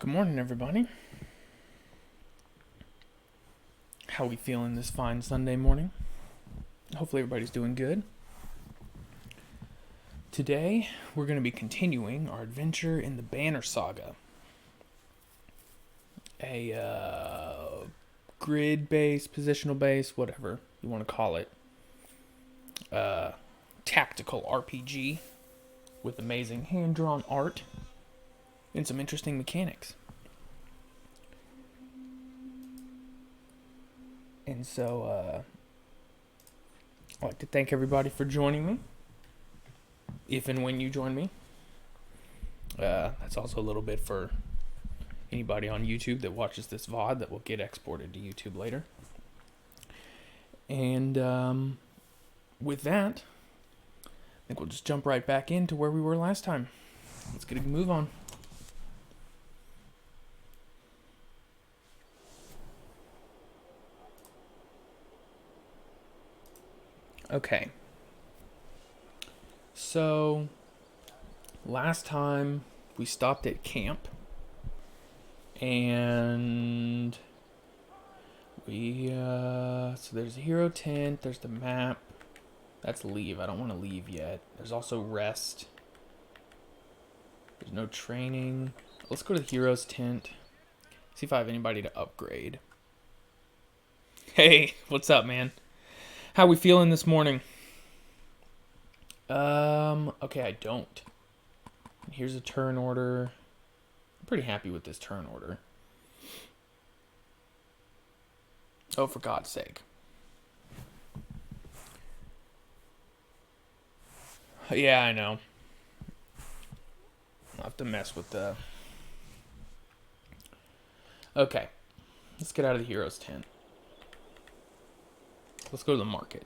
Good morning, everybody. How we feeling this fine Sunday morning? Hopefully everybody's doing good. Today, we're going to be continuing our adventure in the Banner Saga. A grid-based, positional-based, whatever you want to call it. Tactical RPG with amazing hand-drawn art and some interesting mechanics. And so, I'd like to thank everybody for joining me. If and when you join me. That's also a little bit for anybody on YouTube that watches this VOD that will get exported to YouTube later. And with that, I think we'll just jump right back into where we were last time. Let's get a move on. Okay. So, last time we stopped at camp, and so there's a hero tent, there's the map, that's leave, I don't want to leave yet. There's also rest, there's no training. Let's go to the hero's tent, see if I have anybody to upgrade. Hey, what's up, man? How we feeling this morning? Okay, I don't. Here's a turn order. I'm pretty happy with this turn order. Oh, for God's sake. Yeah, I know. I'll have to mess with the... Okay. Let's get out of the hero's tent. Let's go to the market.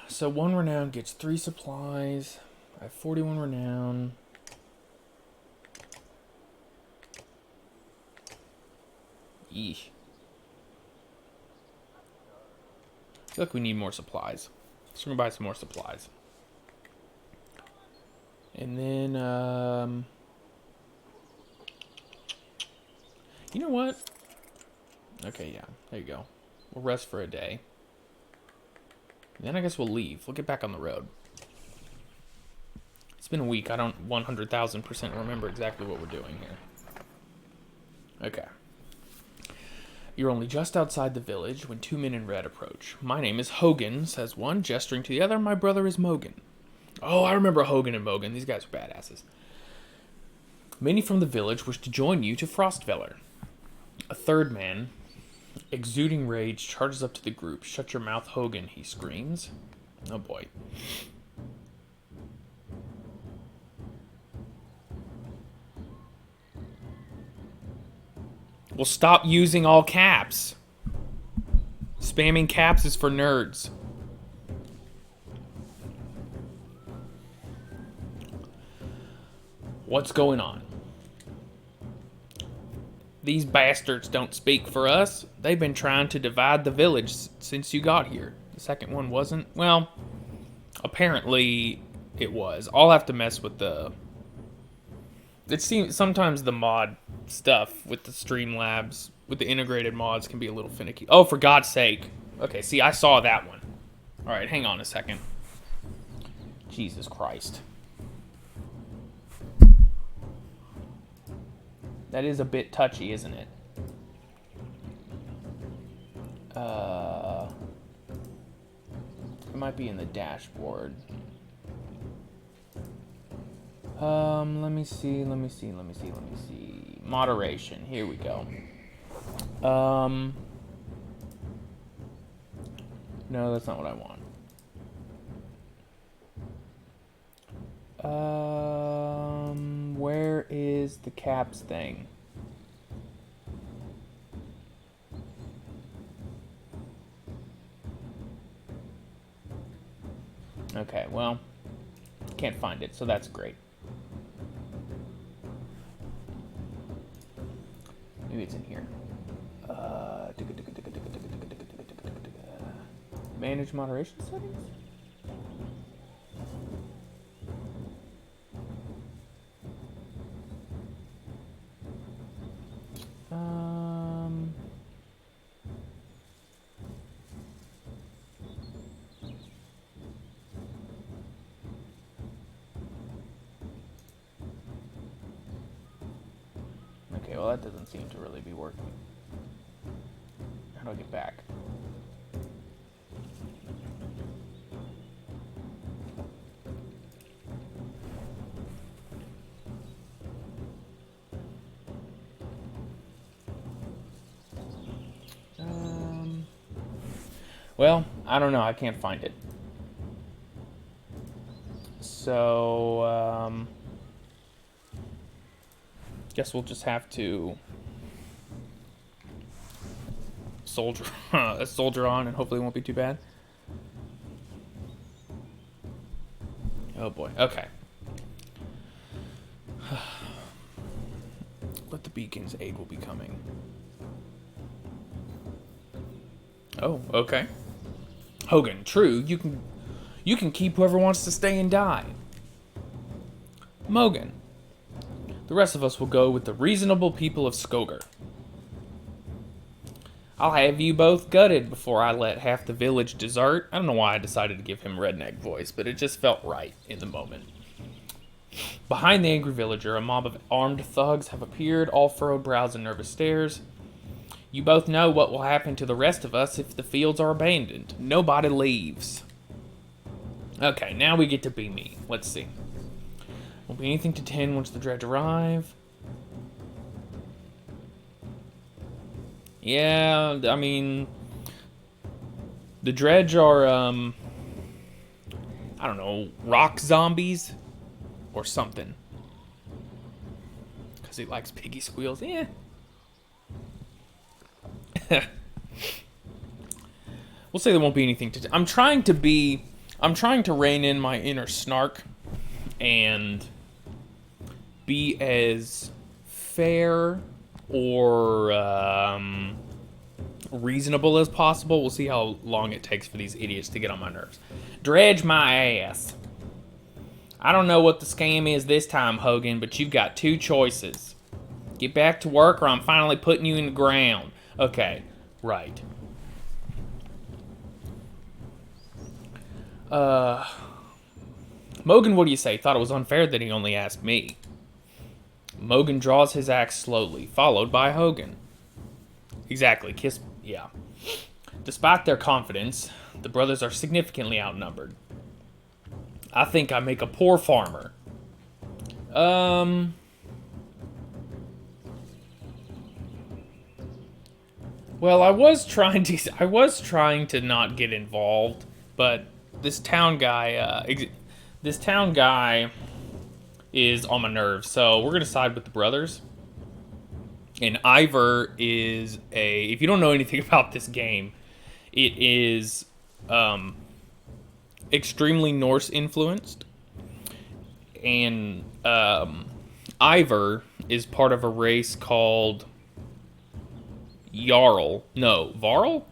So 1 renown gets 3 supplies. I have 41 renown. Eesh. I feel like we need more supplies. So we're gonna buy some more supplies. And then, you know what? Okay, yeah, there you go. We'll rest for a day. Then I guess we'll leave. We'll get back on the road. It's been a week. I don't 100,000% remember exactly what we're doing here. Okay. You're only just outside the village when 2 men in red approach. My name is Hogan, says one, gesturing to the other. My brother is Mogan. Oh, I remember Hogan and Mogan. These guys are badasses. Many from the village wish to join you to Frostveller. A third man, exuding rage, charges up to the group. Shut your mouth, Hogan, he screams. Oh boy. Well, stop using all caps. Spamming caps is for nerds. What's going on? These bastards don't speak for us. They've been trying to divide the village since you got here. The second one wasn't? Well, apparently it was. I'll have to mess with the... It seems sometimes the mod stuff with the Streamlabs, with the integrated mods, can be a little finicky. Oh, for God's sake. Okay, see, I saw that one. Alright, hang on a second. Jesus Christ. That is a bit touchy, isn't it? It might be in the dashboard. Let me see. Moderation. Here we go. No, that's not what I want. Where is the caps thing? Okay, well, can't find it, so that's great. Maybe it's in here. Manage moderation settings? that doesn't seem to really be working. How do I get back? Well, I don't know. I can't find it. So, guess we'll just have to soldier on, and hopefully it won't be too bad. Oh boy. Okay. Let the beacon's aid will be coming. Oh, okay. Hogan, true. You can keep whoever wants to stay and die. Mogan, the rest of us will go with the reasonable people of Skogar. I'll have you both gutted before I let half the village desert. I don't know why I decided to give him redneck voice, but it just felt right in the moment. Behind the angry villager, a mob of armed thugs have appeared, all furrowed brows and nervous stares. You both know what will happen to the rest of us if the fields are abandoned. Nobody leaves. Okay, now we get to be me. Let's see. Won't be anything to 10 once the dredge arrive. Yeah, I mean, the dredge are, I don't know, rock zombies or something. Because he likes piggy squeals. Yeah. We'll say there won't be anything to... I'm trying to rein in my inner snark and be as fair or reasonable as possible. We'll see how long it takes for these idiots to get on my nerves. Dredge my ass. I don't know what the scam is this time, Hogan, but you've got two choices. Get back to work or I'm finally putting you in the ground. Okay, right. Mogan, what do you say? Thought it was unfair that he only asked me. Mogan draws his axe slowly, followed by Hogan. Exactly, yeah. Despite their confidence, the brothers are significantly outnumbered. I think I make a poor farmer. Well, I was trying to not get involved, but this town guy is on my nerves. So we're gonna side with the brothers. And Ivor is if you don't know anything about this game, it is extremely Norse influenced. And Ivor is part of a race called Jarl. No, Varl?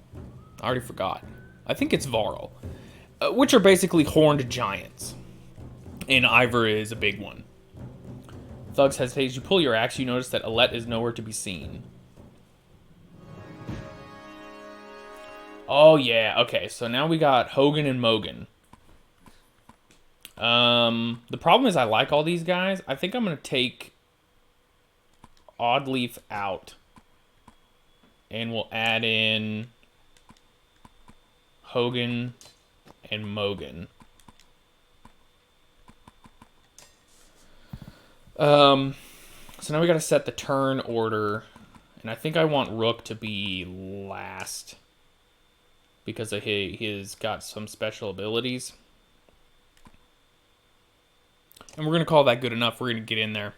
I already forgot. I think it's Varl. Which are basically horned giants. And Ivor is a big one. Thugs hesitate. As you pull your axe, you notice that Alette is nowhere to be seen. Oh, yeah. Okay, so now we got Hogan and Mogan. The problem is I like all these guys. I think I'm going to take Oddleaf out. And we'll add in Hogan and Mogan. So now we gotta set the turn order. And I think I want Rook to be last. Because he's got some special abilities. And we're gonna call that good enough. We're gonna get in there.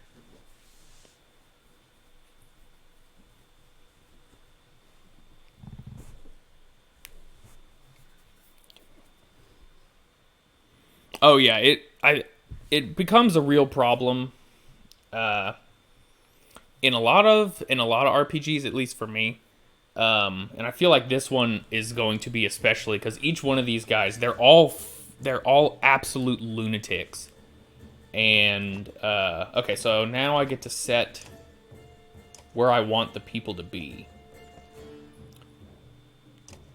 Oh yeah, it becomes a real problem in a lot of RPGs, at least for me. And I feel like this one is going to be especially because each one of these guys, they're all absolute lunatics. And okay, so now I get to set where I want the people to be.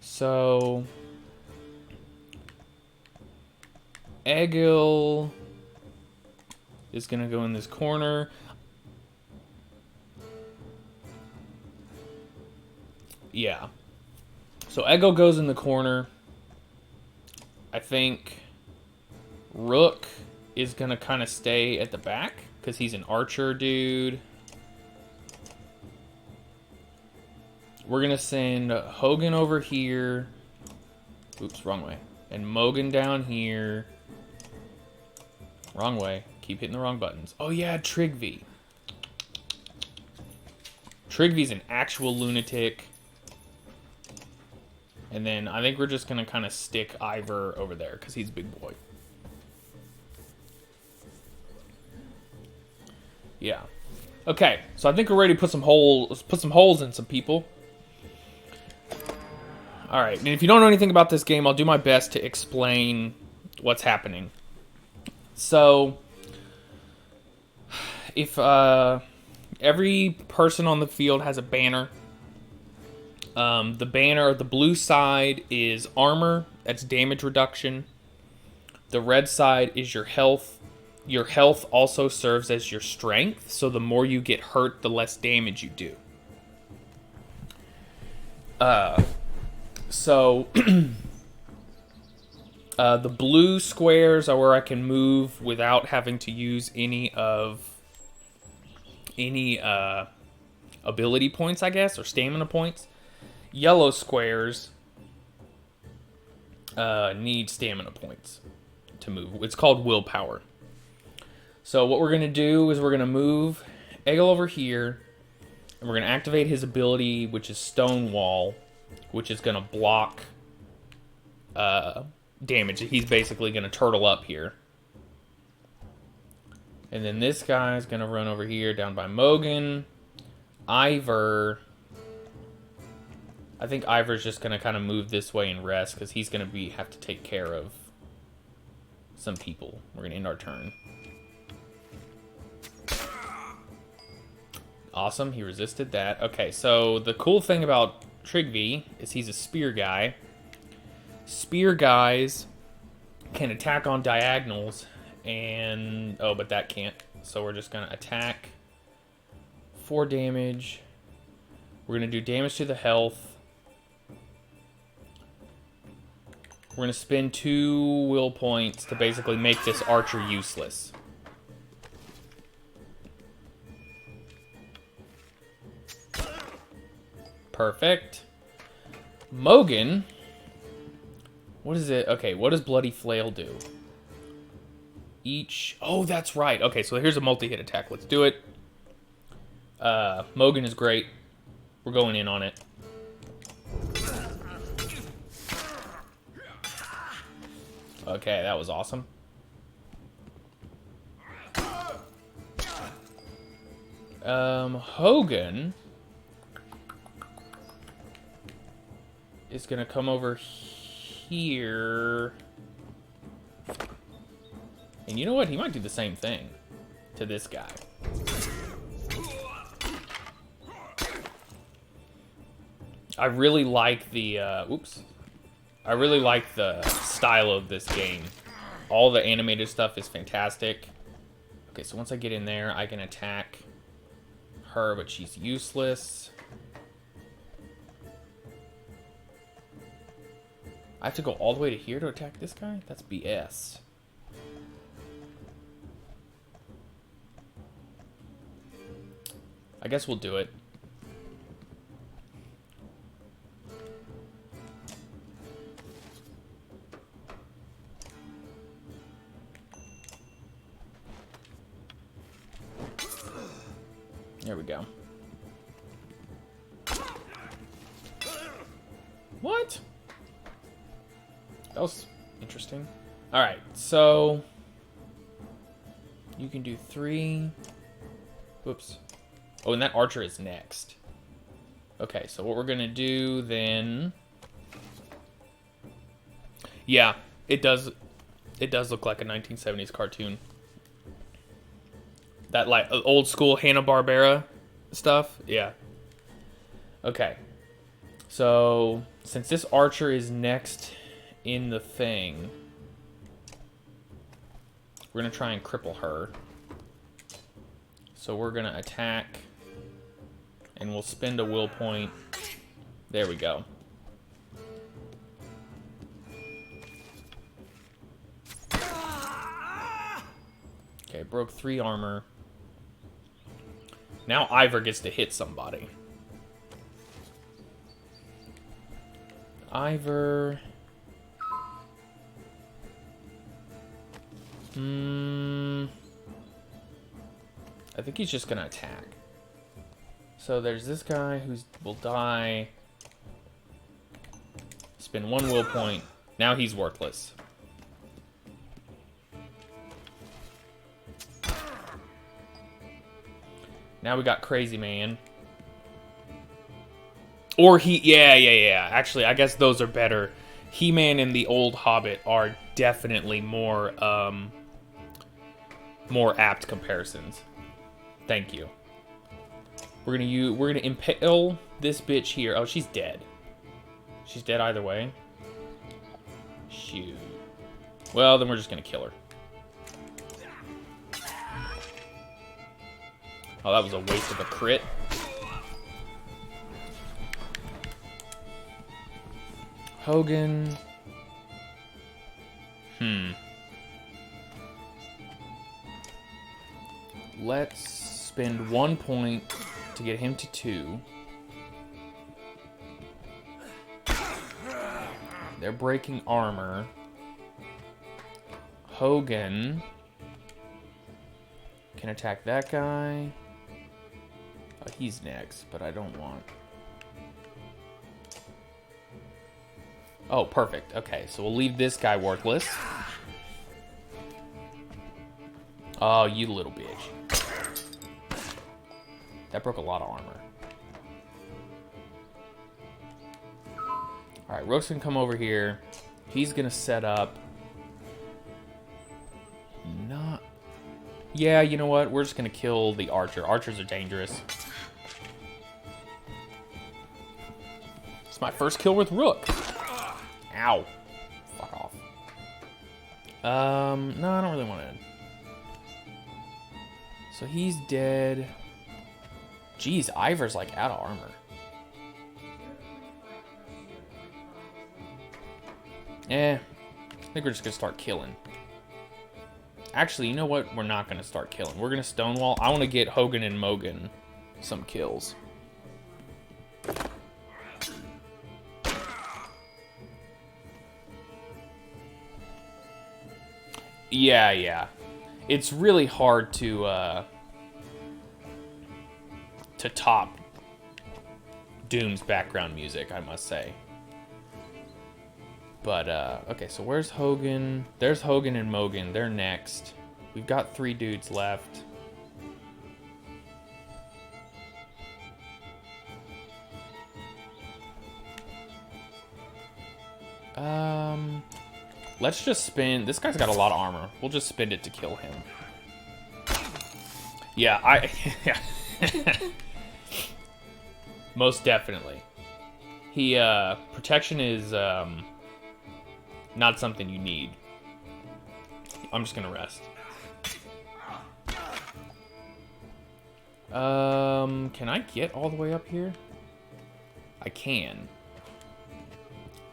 So Egil is gonna go in this corner. Yeah. So Ego goes in the corner. I think Rook is going to kind of stay at the back because he's an archer dude. We're going to send Hogan over here. Oops, wrong way. And Mogan down here. Wrong way. Keep hitting the wrong buttons. Oh, yeah, Trigvi. Trigvi's an actual lunatic. And then I think we're just going to kind of stick Ivor over there because he's a big boy. Yeah. Okay, so I think we're ready to put some holes in some people. All right, and if you don't know anything about this game, I'll do my best to explain what's happening. So, if every person on the field has a banner, the banner, the blue side is armor, that's damage reduction. The red side is your health. Your health also serves as your strength, so the more you get hurt, the less damage you do. So, the blue squares are where I can move without having to use any ability points, I guess, or stamina points. Yellow squares need stamina points to move. It's called willpower. So what we're going to do is we're going to move Egil over here, and we're going to activate his ability, which is Stonewall, which is going to block damage. He's basically going to turtle up here. And then this guy is going to run over here down by Mogan. Ivor, I think Ivor's just going to kind of move this way and rest because he's going to have to take care of some people. We're going to end our turn. Awesome, he resisted that. Okay, so the cool thing about Trigvi is he's a spear guy. Spear guys can attack on diagonals, and... oh, but that can't. So we're just going to attack 4 damage. We're going to do damage to the health. We're going to spend 2 will points to basically make this archer useless. Perfect. Mogan. What is it? Okay, what does Bloody Flail do? Each... oh, that's right. Okay, so here's a multi-hit attack. Let's do it. Mogan is great. We're going in on it. Okay, that was awesome. Hogan is gonna come over here. And you know what? He might do the same thing to this guy. I really like the, I really like the style of this game. All the animated stuff is fantastic. Okay, so once I get in there, I can attack her, but she's useless. I have to go all the way to here to attack this guy? That's BS. I guess we'll do it. There we go. What? That was interesting. Alright, so... you can do 3... whoops. Oh, and that archer is next. Okay, so what we're gonna do then... yeah, it does look like a 1970s cartoon. That, like, old school Hanna-Barbera stuff? Yeah. Okay. So, since this archer is next in the thing, we're going to try and cripple her. So we're going to attack, and we'll spend a will point There we go. Okay, broke 3 armor. Now Ivor gets to hit somebody. Ivor... I think he's just gonna attack. So there's this guy who will die. Spend 1 will point. Now he's worthless. Now we got Crazy Man. Or yeah. Actually, I guess those are better. He-Man and the Old Hobbit are definitely more apt comparisons. Thank you. We're gonna impale this bitch here. Oh, she's dead. She's dead either way. Shoot. Well, then we're just gonna kill her. Oh, that was a waste of a crit. Hogan. Let's spend 1 point to get him to 2. They're breaking armor. Hogan can attack that guy. Oh, he's next, but I don't want. Oh, perfect. Okay, so we'll leave this guy worthless. Oh, you little bitch. That broke a lot of armor. Alright, Rook's gonna come over here. He's gonna set up. Not. Yeah, you know what? We're just gonna kill the archer. Archers are dangerous. It's my first kill with Rook. Ow. Fuck off. No, I don't really want to. So he's dead. Jeez, Ivor's like out of armor. I think we're just gonna start killing. Actually, you know what? We're not gonna start killing. We're gonna stonewall. I want to get Hogan and Mogan some kills. Yeah. It's really hard to top Doom's background music, I must say. But, okay, so where's Hogan? There's Hogan and Mogan. They're next. We've got 3 dudes left. Let's just spin. This guy's got a lot of armor. We'll just spend it to kill him. Yeah, yeah. Most definitely. He, protection is, not something you need. I'm just gonna rest. Can I get all the way up here? I can.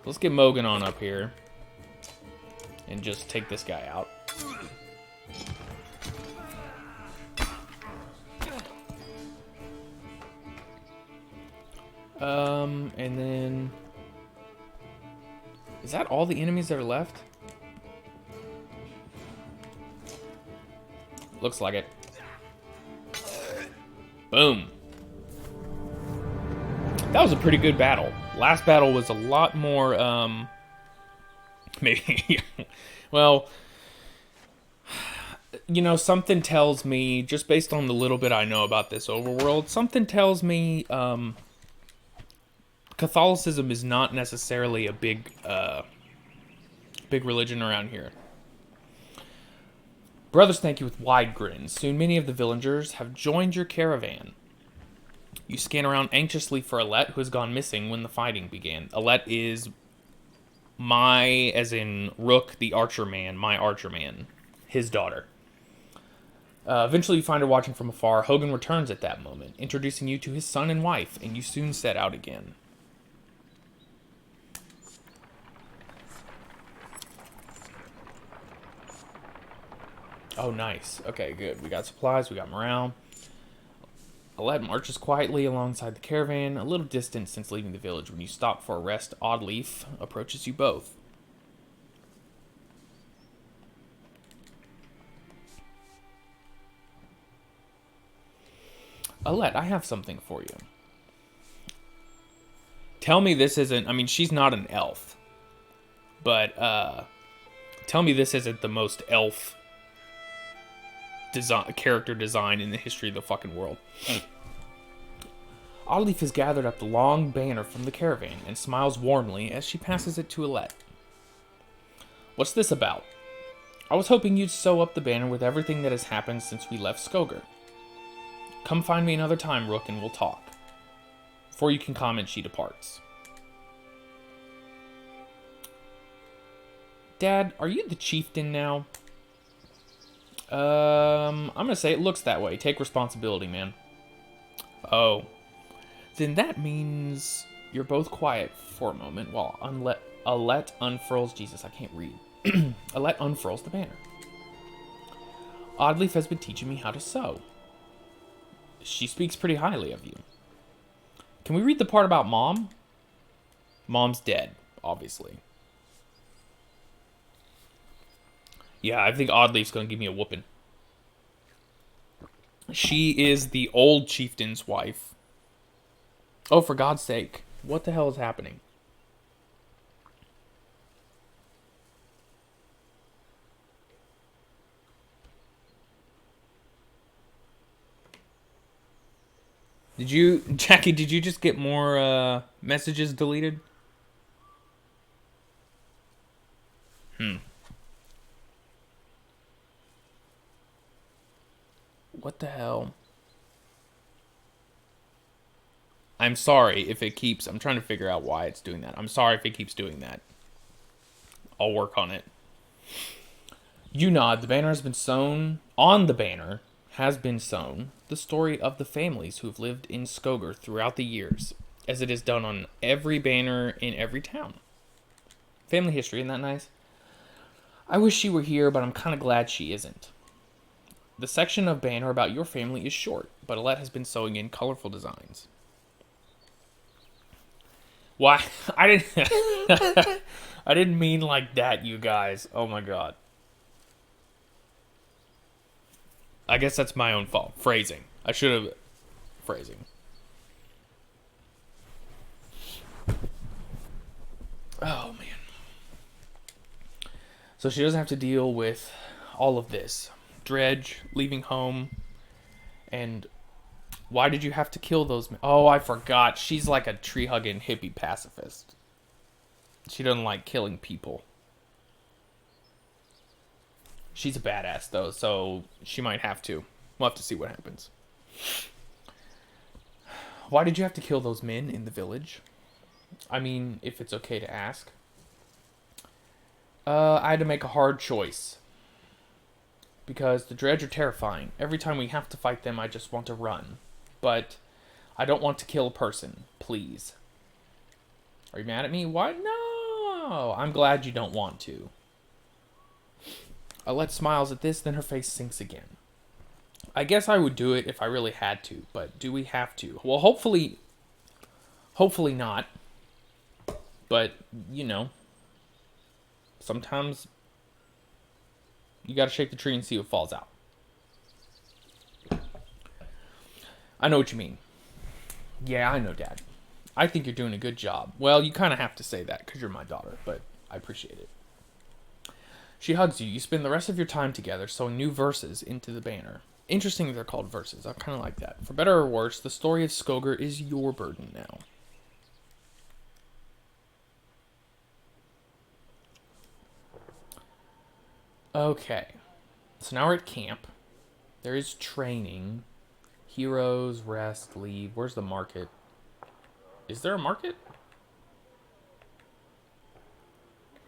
Let's get Mogan on up here. And just take this guy out. And then... Is that all the enemies that are left? Looks like it. Boom. That was a pretty good battle. Last battle was a lot more, maybe... Well, you know, something tells me, just based on the little bit I know about this overworld, something tells me, Catholicism is not necessarily a big religion around here. Brothers thank you with wide grins. Soon many of the villagers have joined your caravan. You scan around anxiously for Alette, who has gone missing when the fighting began. Alette is as in Rook, the archer man, my archer man, his daughter. Eventually you find her watching from afar. Hogan returns at that moment, introducing you to his son and wife, and you soon set out again. Oh, nice. Okay, good. We got supplies, we got morale. Alette marches quietly alongside the caravan, a little distant since leaving the village. When you stop for a rest, Oddleaf approaches you both. Alette, I have something for you. Tell me this isn't... I mean, she's not an elf. But, tell me this isn't the most elf character design in the history of the fucking world. Oddleaf has gathered up the long banner from the caravan and smiles warmly as she passes it to Alette. What's this about? I was hoping you'd sew up the banner with everything that has happened since we left Skoger. Come find me another time, Rook, and we'll talk. Before you can comment, she departs. Dad, are you the chieftain now? I'm gonna say it looks that way. Take responsibility, man. Oh. Then that means you're both quiet for a moment while Alette unfurls... Jesus, I can't read. Alette unfurls the banner. Oddleaf has been teaching me how to sew. She speaks pretty highly of you. Can we read the part about Mom? Mom's dead, obviously. Yeah, I think Oddleaf's gonna give me a whooping. She is the old chieftain's wife. Oh, for God's sake. What the hell is happening? Jackie, did you just get more messages deleted? What the hell? I'm sorry if it keeps... I'm trying to figure out why it's doing that. I'm sorry if it keeps doing that. I'll work on it. You nod. The banner has been sewn. On the banner has been sewn the story of the families who have lived in Skoger throughout the years, as it is done on every banner in every town. Family history, isn't that nice? I wish she were here, but I'm kind of glad she isn't. The section of banner about your family is short, but Alette has been sewing in colorful designs. Why? I didn't... I didn't mean like that, you guys. Oh my god. I guess that's my own fault. Phrasing. I should have... Phrasing. Oh, man. So she doesn't have to deal with all of this. Dredge, leaving home, and... Why did you have to kill those men? Oh, I forgot. She's like a tree-hugging hippie pacifist. She doesn't like killing people. She's a badass, though, so she might have to. We'll have to see what happens. Why did you have to kill those men in the village? I mean, if it's okay to ask. I had to make a hard choice. Because the Dredge are terrifying. Every time we have to fight them, I just want to run. But I don't want to kill a person. Please. Are you mad at me? Why? No! I'm glad you don't want to. Alette smiles at this, then her face sinks again. I guess I would do it if I really had to, but do we have to? Well, hopefully not. But, you know, sometimes you gotta shake the tree and see what falls out. I know what you mean. Yeah, I know, Dad. I think you're doing a good job. Well, you kind of have to say that because you're my daughter, but I appreciate it. She hugs you. You spend the rest of your time together sewing new verses into the banner. Interesting that they're called verses. I kind of like that. For better or worse, the story of Skoger is your burden now. Okay. So now we're at camp. There is training. Heroes, rest, leave. Where's the market? Is there a market?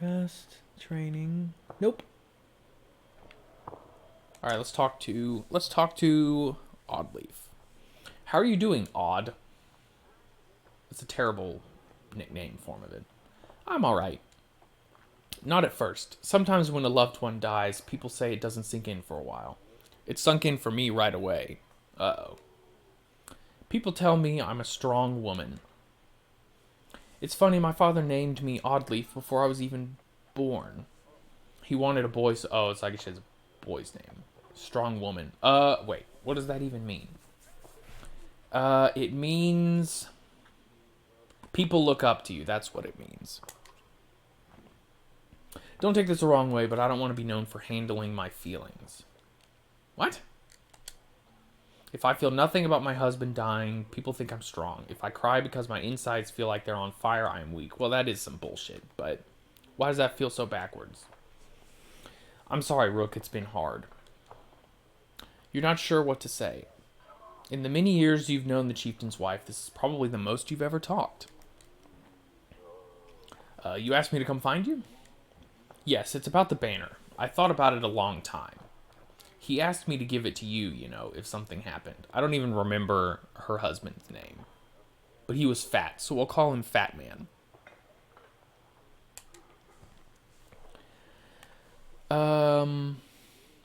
Rest, training. Nope. All right, let's talk to Oddleaf. How are you doing, Odd? It's a terrible nickname form of it. I'm all right. Not at first. Sometimes when a loved one dies, people say it doesn't sink in for a while. It sunk in for me right away. Uh-oh. People tell me I'm a strong woman. It's funny, my father named me Oddleaf before I was even born. He wanted a boy's... Oh, it's like it's a boy's name. Strong woman. Wait. What does that even mean? It means... people look up to you. That's what it means. Don't take this the wrong way, but I don't want to be known for handling my feelings. What? If I feel nothing about my husband dying, people think I'm strong. If I cry because my insides feel like they're on fire, I am weak. Well, that is some bullshit, but why does that feel so backwards? I'm sorry, Rook, it's been hard. You're not sure what to say. In the many years you've known the chieftain's wife, this is probably the most you've ever talked. You asked me to come find you? Yes, it's about the banner. I thought about it a long time. He asked me to give it to you, you know, if something happened. I don't even remember her husband's name. But he was fat, so we'll call him Fat Man.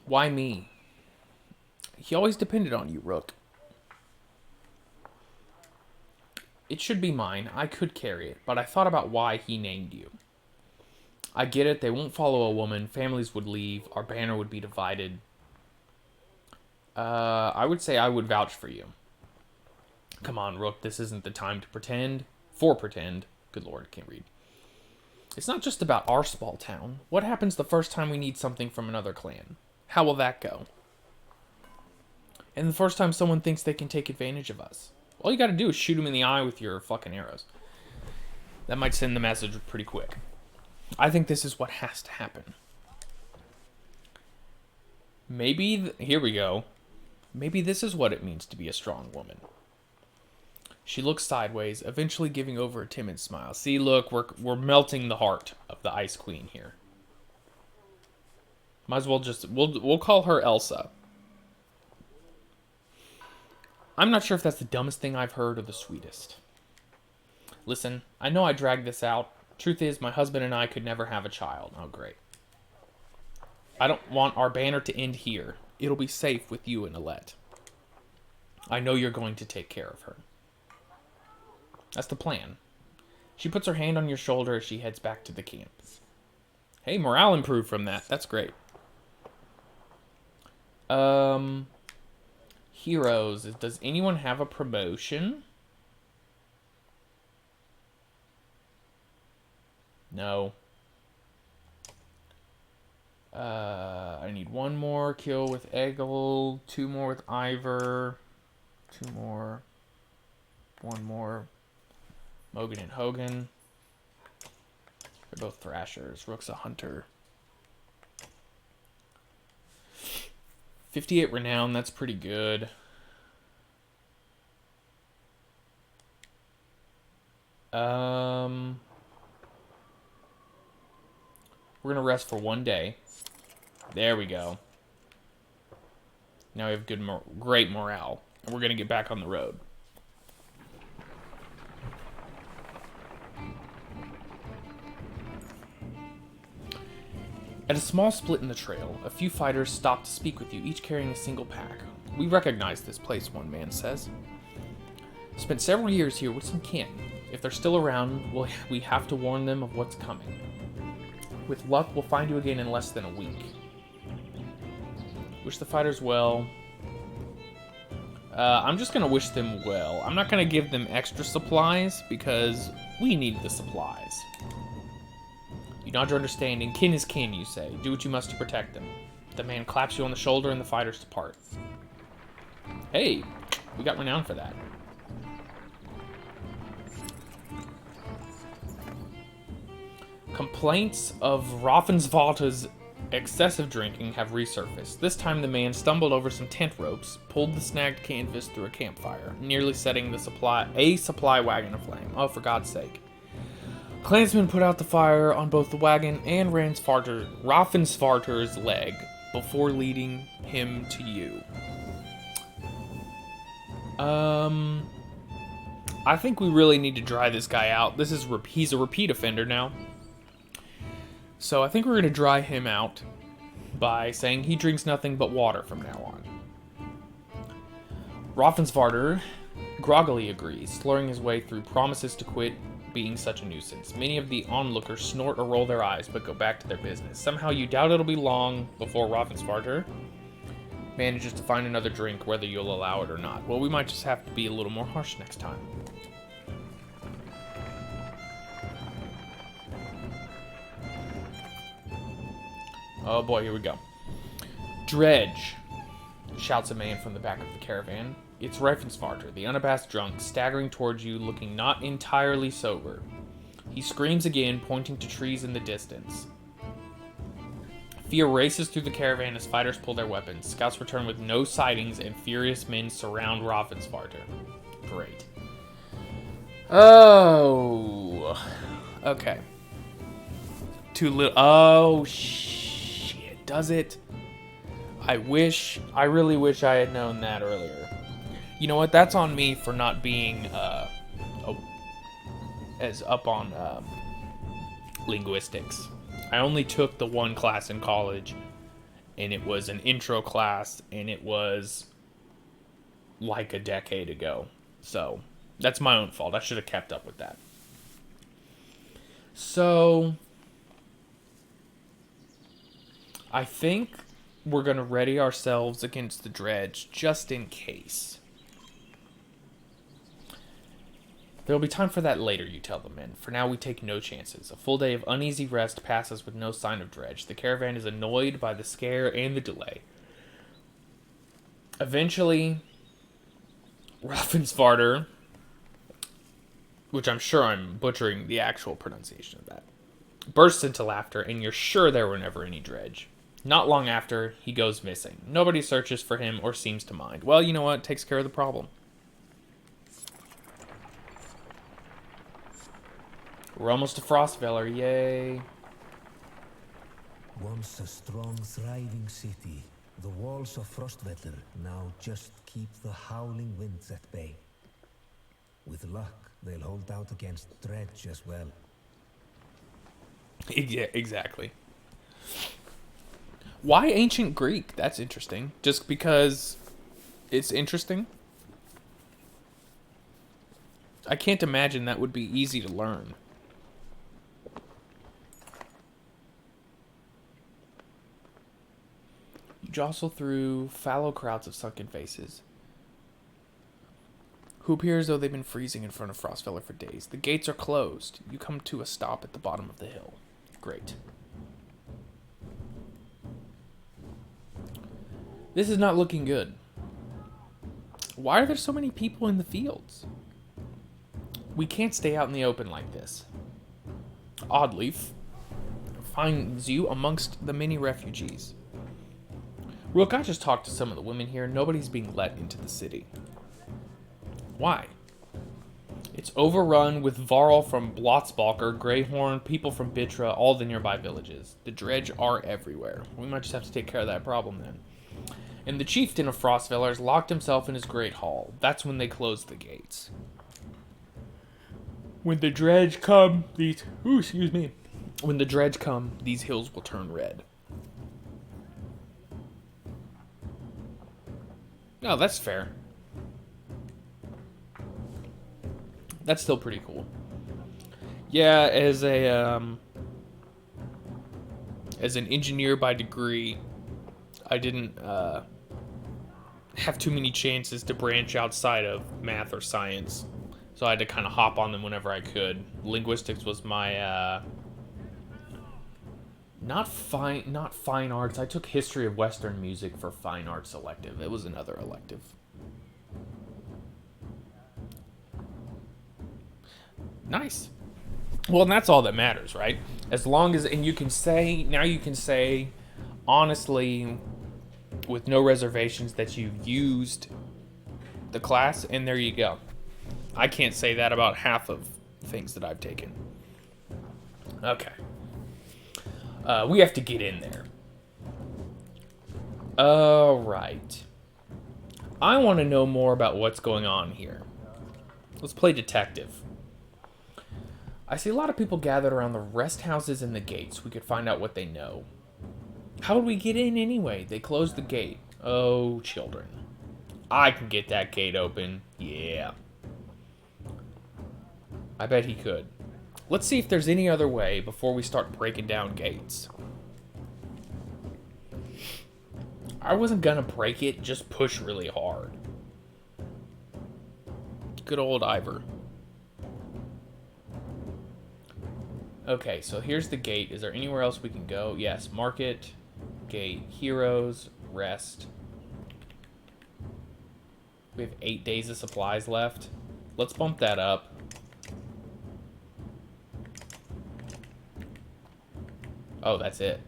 Why me? He always depended on you, Rook. It should be mine. I could carry it, but I thought about why he named you. I get it, they won't follow a woman, families would leave, our banner would be divided. I would say I would vouch for you. Come on, Rook, this isn't the time to pretend. Pretend. Good lord, can't read. It's not just about our small town. What happens the first time we need something from another clan? How will that go? And the first time someone thinks they can take advantage of us? All you gotta do is shoot them in the eye with your fucking arrows. That might send the message pretty quick. I think this is what has to happen. Maybe... here we go. Maybe this is what it means to be a strong woman. She looks sideways, eventually giving over a timid smile. See, look, we're melting the heart of the Ice Queen here. Might as well just... We'll call her Elsa. I'm not sure if that's the dumbest thing I've heard or the sweetest. Listen, I know I dragged this out. Truth is, my husband and I could never have a child. Oh, great. I don't want our banner to end here. It'll be safe with you and Alette. I know you're going to take care of her. That's the plan. She puts her hand on your shoulder as she heads back to the camp. Hey, morale improved from that. That's great. Heroes. Does anyone have a promotion? No. I need one more kill with Eggle, 2 more with Ivor, 2 more, 1 more, Mogan and Hogan. They're both Thrashers. Rook's a Hunter. 58 renown, that's pretty good. We're gonna rest for 1 day. There we go. Now we have great morale. And we're gonna get back on the road. At a small split in the trail, a few fighters stop to speak with you, each carrying a single pack. We recognize this place, one man says. Spent several years here with some kin. If they're still around, we have to warn them of what's coming. With luck, we'll find you again in less than a week. Wish the fighters well. I'm just going to wish them well. I'm not going to give them extra supplies because we need the supplies. You nod your understanding. Kin is kin, you say. Do what you must to protect them. The man claps you on the shoulder and the fighters depart. Hey, we got renown for that. Complaints of Raffensvatter's excessive drinking have resurfaced. This time the man stumbled over some tent ropes, pulled the snagged canvas through a campfire, nearly setting a supply wagon aflame. Oh, for God's sake. Clansmen put out the fire on both the wagon and Raffensvatter's leg before leading him to you. I think we really need to dry this guy out. He's a repeat offender now. So I think we're going to dry him out by saying he drinks nothing but water from now on. Raffensvarder groggily agrees, slurring his way through promises to quit being such a nuisance. Many of the onlookers snort or roll their eyes, but go back to their business. Somehow you doubt it'll be long before Raffensvarder manages to find another drink, whether you'll allow it or not. Well, we might just have to be a little more harsh next time. Oh boy, here we go. Dredge, shouts a man from the back of the caravan. It's Raffensvarder, the unabashed drunk, staggering towards you, looking not entirely sober. He screams again, pointing to trees in the distance. Fear races through the caravan as fighters pull their weapons. Scouts return with no sightings, and furious men surround Raffensvarder. Great. Oh. Okay. Too little. Oh, shit. Does it? I really wish I had known that earlier. You know what? That's on me for not being as up on linguistics. I only took the one class in college, and it was an intro class, and it was like a decade ago. So, that's my own fault. I should have kept up with that. So, I think we're going to ready ourselves against the dredge, just in case. There'll be time for that later, you tell the men. For now, we take no chances. A full day of uneasy rest passes with no sign of dredge. The caravan is annoyed by the scare and the delay. Eventually, Raffensvarder, which I'm sure I'm butchering the actual pronunciation of that, bursts into laughter, and you're sure there were never any dredge. Not long after, he goes missing. Nobody searches for him or seems to mind. Well, you know what? It takes care of the problem. We're almost to Frostveller, yay. Once a strong, thriving city, the walls of Frostveller now just keep the howling winds at bay. With luck, they'll hold out against dredge as well. Yeah, exactly. Why ancient Greek? That's interesting. Just because it's interesting? I can't imagine that would be easy to learn. You jostle through fallow crowds of sunken faces, who appear as though they've been freezing in front of Frostveller for days. The gates are closed. You come to a stop at the bottom of the hill. Great. This is not looking good. Why are there so many people in the fields? We can't stay out in the open like this. Oddleaf finds you amongst the many refugees. Rook, I just talked to some of the women here. Nobody's being let into the city. Why? It's overrun with Varl from Blotzbalker, Greyhorn, people from Bitra, all the nearby villages. The dredge are everywhere. We might just have to take care of that problem then. And the chieftain of Frostveller has locked himself in his great hall. That's when they close the gates. When the dredge come, When the dredge come, these hills will turn red. Oh, that's fair. That's still pretty cool. Yeah, as an engineer by degree, I didn't have too many chances to branch outside of math or science, so I had to kind of hop on them whenever I could. Linguistics was my not fine arts. I took history of Western music for fine arts elective. It was another elective. Nice. Well, and that's all that matters, right? As long as, and you can say, honestly, with no reservations, that you used the class, and there you go. I can't say that about half of things that I've taken. Okay. We have to get in there. Alright. I want to know more about what's going on here. Let's play detective. I see a lot of people gathered around the rest houses and the gates. We could find out what they know. How would we get in anyway? They closed the gate. Oh, children. I can get that gate open. Yeah. I bet he could. Let's see if there's any other way before we start breaking down gates. I wasn't gonna break it, just push really hard. Good old Ivor. Okay, so here's the gate. Is there anywhere else we can go? Yes, market, gate, heroes, rest. We have 8 days of supplies left. Let's bump that up. Oh, that's it.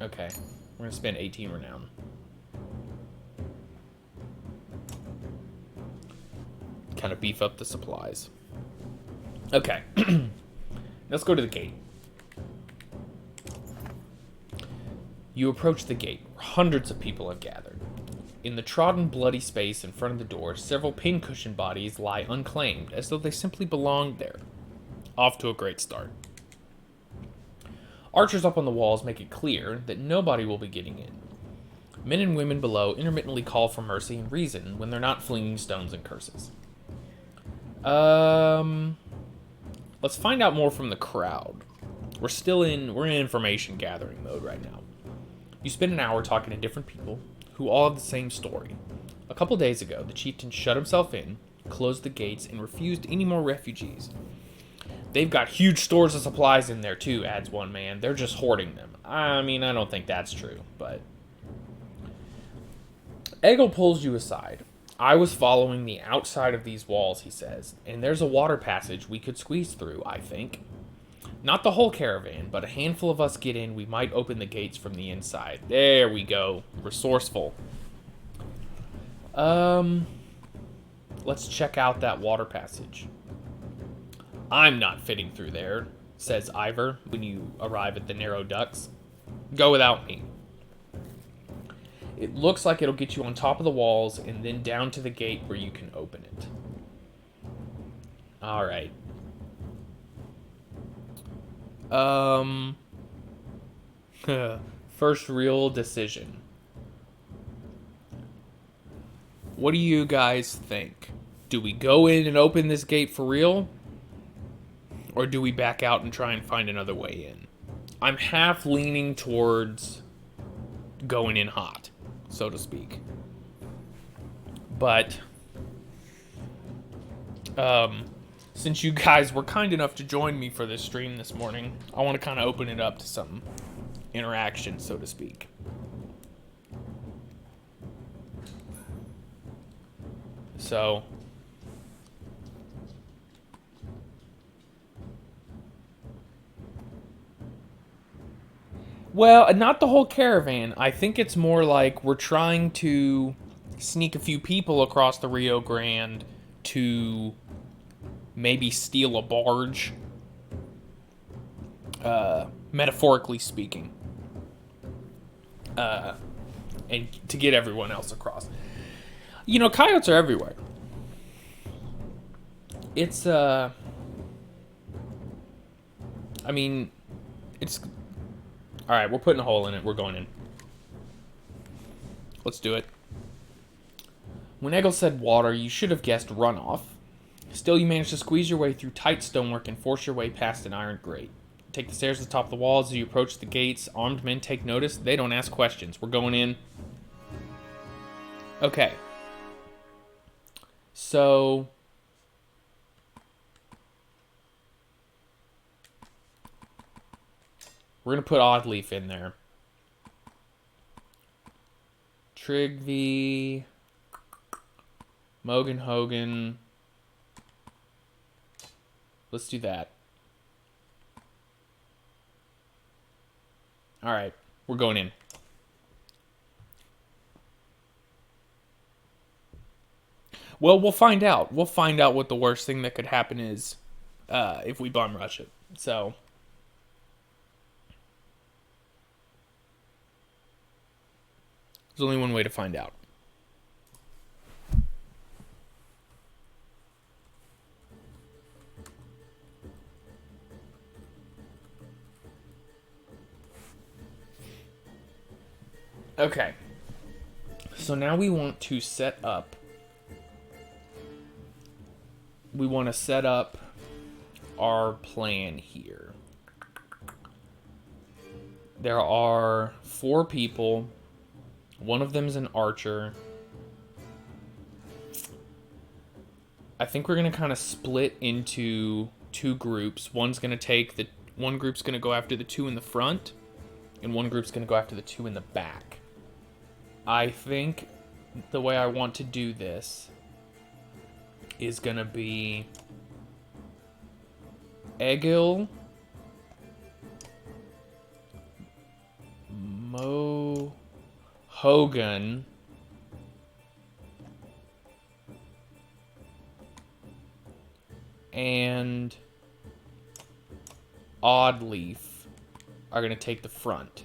Okay, we're gonna spend 18 renown. Kind of beef up the supplies. Okay, let's go to the gate. You approach the gate, where hundreds of people have gathered. In the trodden, bloody space in front of the door, several pincushion bodies lie unclaimed, as though they simply belonged there. Off to a great start. Archers up on the walls make it clear that nobody will be getting in. Men and women below intermittently call for mercy and reason when they're not flinging stones and curses. Let's find out more from the crowd. We're in information gathering mode right now. You spend an hour talking to different people who all have the same story. A couple days ago, the chieftain shut himself in, closed the gates, and refused any more refugees. They've got huge stores of supplies in there too, adds one man. They're just hoarding them. I mean, I don't think that's true, but... Eggle pulls you aside. I was following the outside of these walls, he says, and there's a water passage we could squeeze through, I think. Not the whole caravan, but a handful of us get in, we might open the gates from the inside. There we go. Resourceful. Let's check out that water passage. I'm not fitting through there, says Ivor when you arrive at the narrow ducts. Go without me. It looks like it'll get you on top of the walls and then down to the gate where you can open it. Alright. First real decision. What do you guys think? Do we go in and open this gate for real? Or do we back out and try and find another way in? I'm half leaning towards going in hot, so to speak. But, since you guys were kind enough to join me for this stream this morning, I want to kind of open it up to some interaction, so to speak. So, well, not the whole caravan. I think it's more like we're trying to sneak a few people across the Rio Grande to maybe steal a barge, metaphorically speaking, and to get everyone else across. You know, coyotes are everywhere. It's, I mean, it's... Alright, we're putting a hole in it. We're going in. Let's do it. When Eggle said water, you should have guessed runoff. Still, you managed to squeeze your way through tight stonework and force your way past an iron grate. Take the stairs to the top of the walls as you approach the gates. Armed men take notice. They don't ask questions. We're going in. Okay. So... we're going to put Oddleaf in there. Trigby. Mogan Hogan. Let's do that. Alright, we're going in. Well, we'll find out. We'll find out what the worst thing that could happen is if we bum rush it. So... there's only one way to find out. Okay. So now we want to set up... We want to set up our plan here. There are 4 people. One of them is an archer. I think we're going to kind of split into 2 groups. One group's going to go after the 2 in the front, and one group's going to go after the 2 in the back. I think the way I want to do this is going to be Egil, Hogan, and Oddleaf are going to take the front.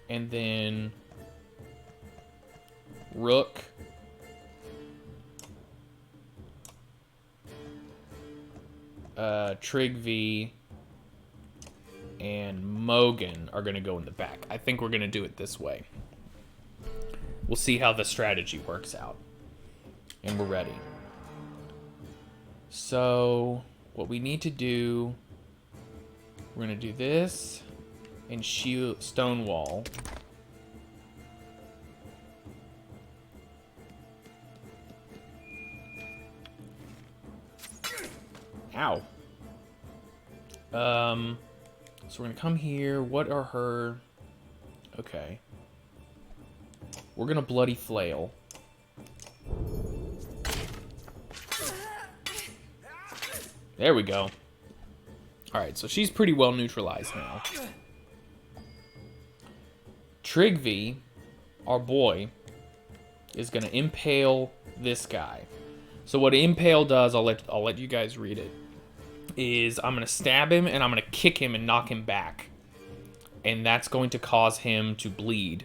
And then Rook, Trigvi, and Mogan are going to go in the back. I think we're going to do it this way. We'll see how the strategy works out. And we're ready. So, what we need to do... We're going to do this and Stonewall. Ow. So we're going to come here. What are her... Okay. We're going to Bloody Flail. There we go. Alright, so she's pretty well neutralized now. Trigvi, our boy, is going to impale this guy. So what impale does, I'll let you guys read it, is I'm going to stab him and I'm going to kick him and knock him back. And that's going to cause him to bleed.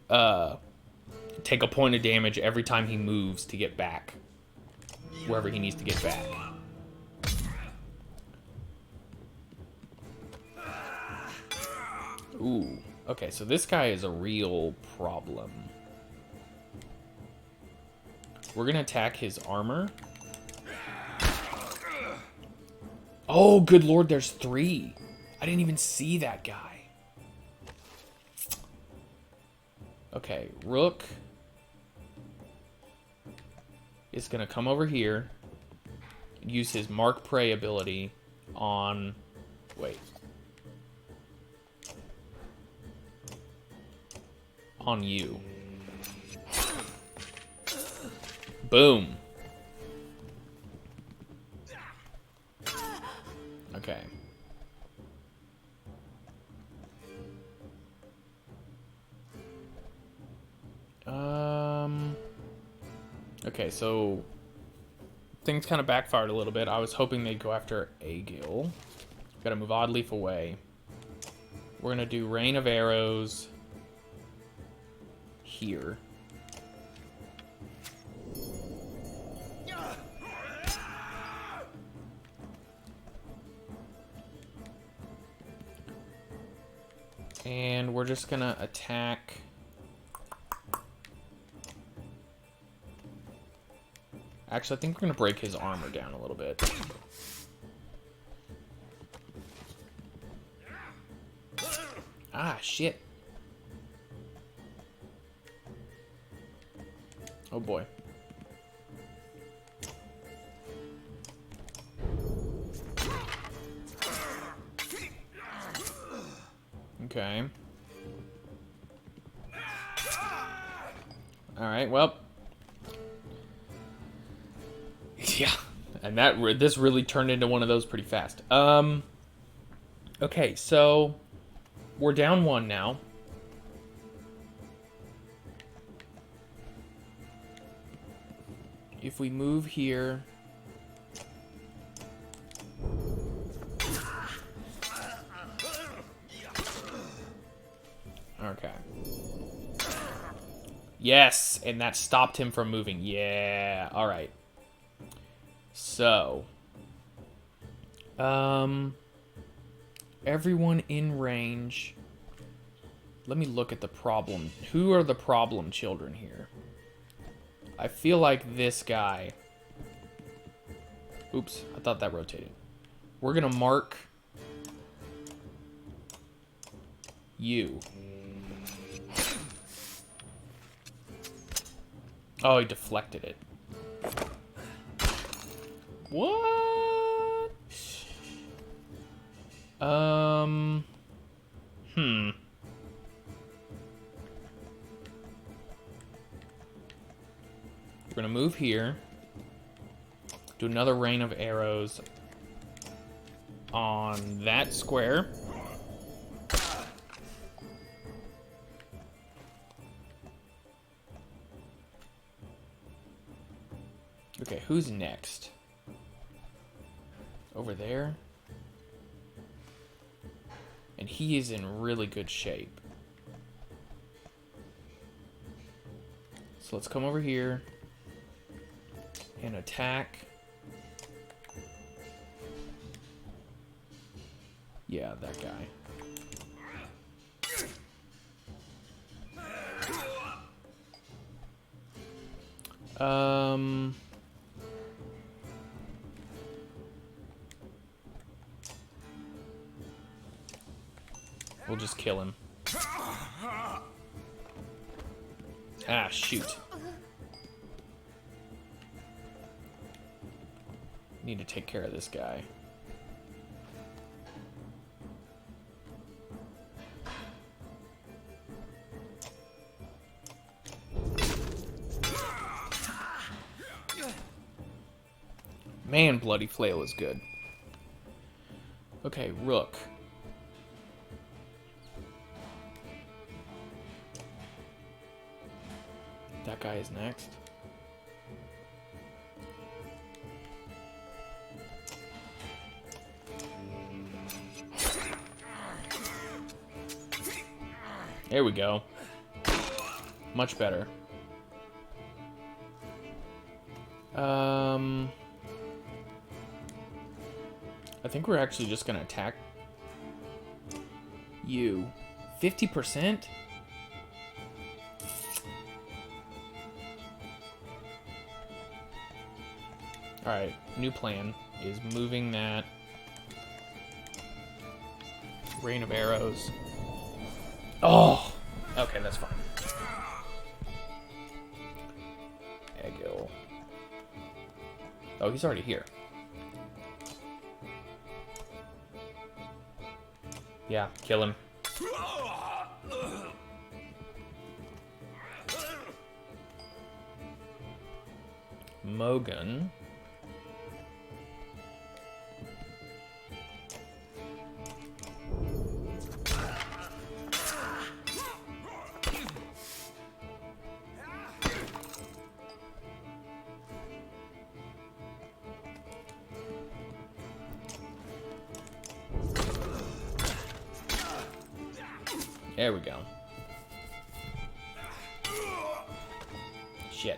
Take a point of damage every time he moves to get back. Wherever he needs to get back. Ooh. Okay, so this guy is a real problem. We're going to attack his armor. Oh, good lord, there's 3. I didn't even see that guy. Okay, Rook is going to come over here, use his Mark Prey ability on... Wait. On you. Boom. Okay. Okay, so things kind of backfired a little bit. I was hoping they'd go after Egil. Gotta move Oddleaf away. We're gonna do Rain of Arrows here. And we're just gonna attack. Actually, I think we're gonna break his armor down a little bit. Ah, shit. Oh boy. Okay. Alright, well. Yeah. And this really turned into one of those pretty fast. Okay, so we're down 1 now. If we move here... Okay. Yes, and that stopped him from moving. Yeah, alright. So... everyone in range Let me look at the problem. Who are the problem children here? I feel like this guy... Oops, I thought that rotated. We're gonna mark... you. Oh, he deflected it. What? We're gonna move here. Do another rain of arrows on that square. Okay, who's next? Over there. And he is in really good shape. So let's come over here and attack. Yeah, that guy. We'll just kill him. Ah, shoot. Need to take care of this guy. Man, Bloody Flail is good. Okay, Rook. That guy is next. There we go. Much better. I think we're actually just gonna attack you. 50%? Alright, new plan is moving that rain of arrows. Oh! Okay, that's fine. Egil. Oh, he's already here. Yeah, kill him. Mogan. There we go. Shit.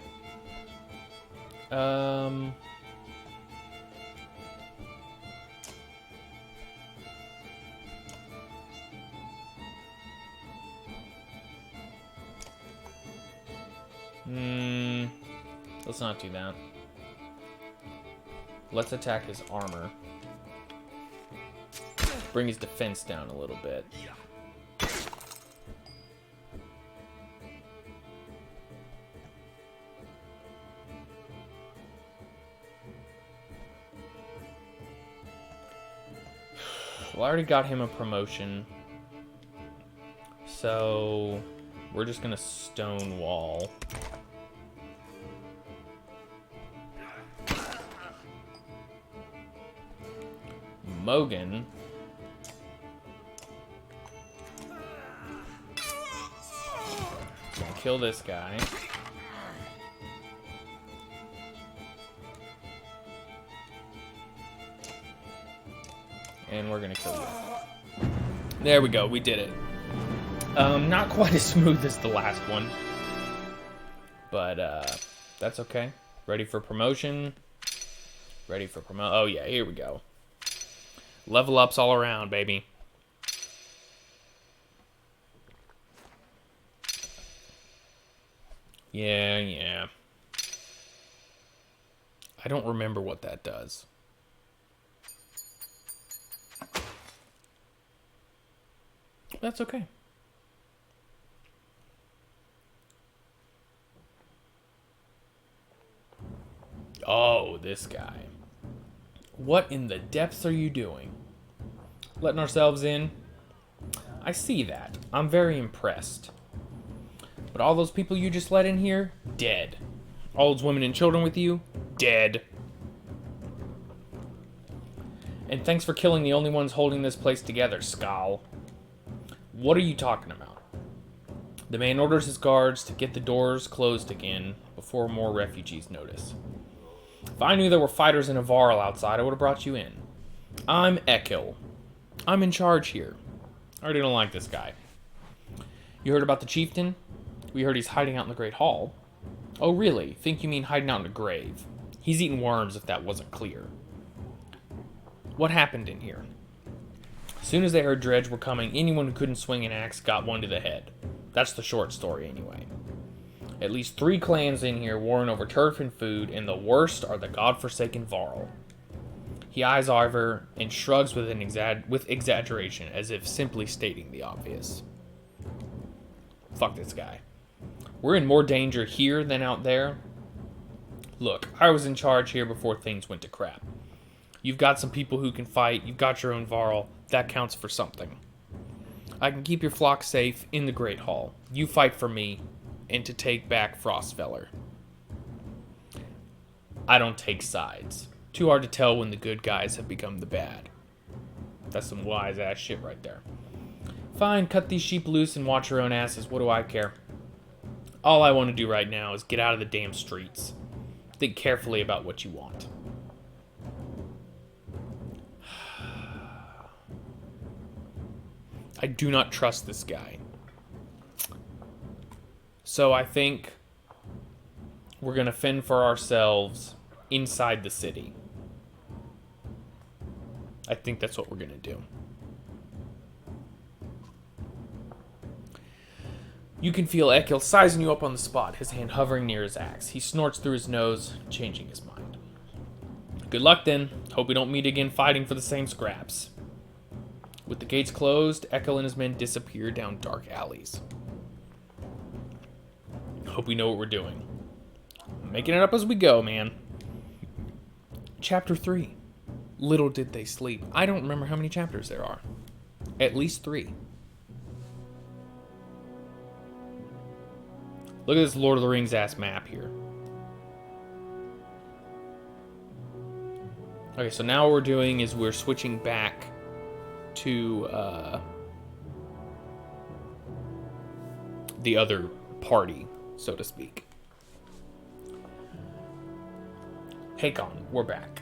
Let's not do that. Let's attack his armor. Bring his defense down a little bit. Well, I already got him a promotion. So we're just gonna stonewall. Mogan. Gonna kill this guy. And we're gonna kill you. There we go, we did it. Not quite as smooth as the last one. But, that's okay. Ready for promotion. Ready for oh yeah, here we go. Level ups all around, baby. Yeah, yeah. I don't remember what that does. That's okay. Oh, this guy. What in the depths are you doing? Letting ourselves in? I see that. I'm very impressed. But all those people you just let in here? Dead. All those women and children with you? Dead. And thanks for killing the only ones holding this place together, Skal. What are you talking about? The man orders his guards to get the doors closed again before more refugees notice. If I knew there were fighters in a Varl outside, I would have brought you in. I'm Ekil. I'm in charge here. I already don't like this guy. You heard about the chieftain? We heard he's hiding out in the Great Hall. Oh, really? Think you mean hiding out in a grave? He's eating worms if that wasn't clear. What happened in here? As soon as they heard Dredge were coming, anyone who couldn't swing an axe got one to the head. That's the short story anyway. At least 3 clans in here warring over turf and food, and the worst are the godforsaken Varl. He eyes Ivor and shrugs with exaggeration, as if simply stating the obvious. Fuck this guy. We're in more danger here than out there. Look, I was in charge here before things went to crap. You've got some people who can fight, you've got your own Varl, that counts for something. I can keep your flock safe in the Great Hall. You fight for me, and to take back Frostfeller. I don't take sides. Too hard to tell when the good guys have become the bad. That's some wise ass shit right there. Fine, cut these sheep loose and watch your own asses. What do I care? All I want to do right now is get out of the damn streets. Think carefully about what you want. I do not trust this guy. So I think we're going to fend for ourselves inside the city. I think that's what we're going to do. You can feel Ekil sizing you up on the spot, his hand hovering near his axe. He snorts through his nose, changing his mind. Good luck then. Hope we don't meet again fighting for the same scraps. With the gates closed, Ekil and his men disappear down dark alleys. Hope we know what we're doing. Making it up as we go, man. Chapter 3. Little did they sleep. I don't remember how many chapters there are. At least 3. Look at this Lord of the Rings ass map here. Okay, so now what we're doing is we're switching back to the other party, so to speak. Hakon, we're back.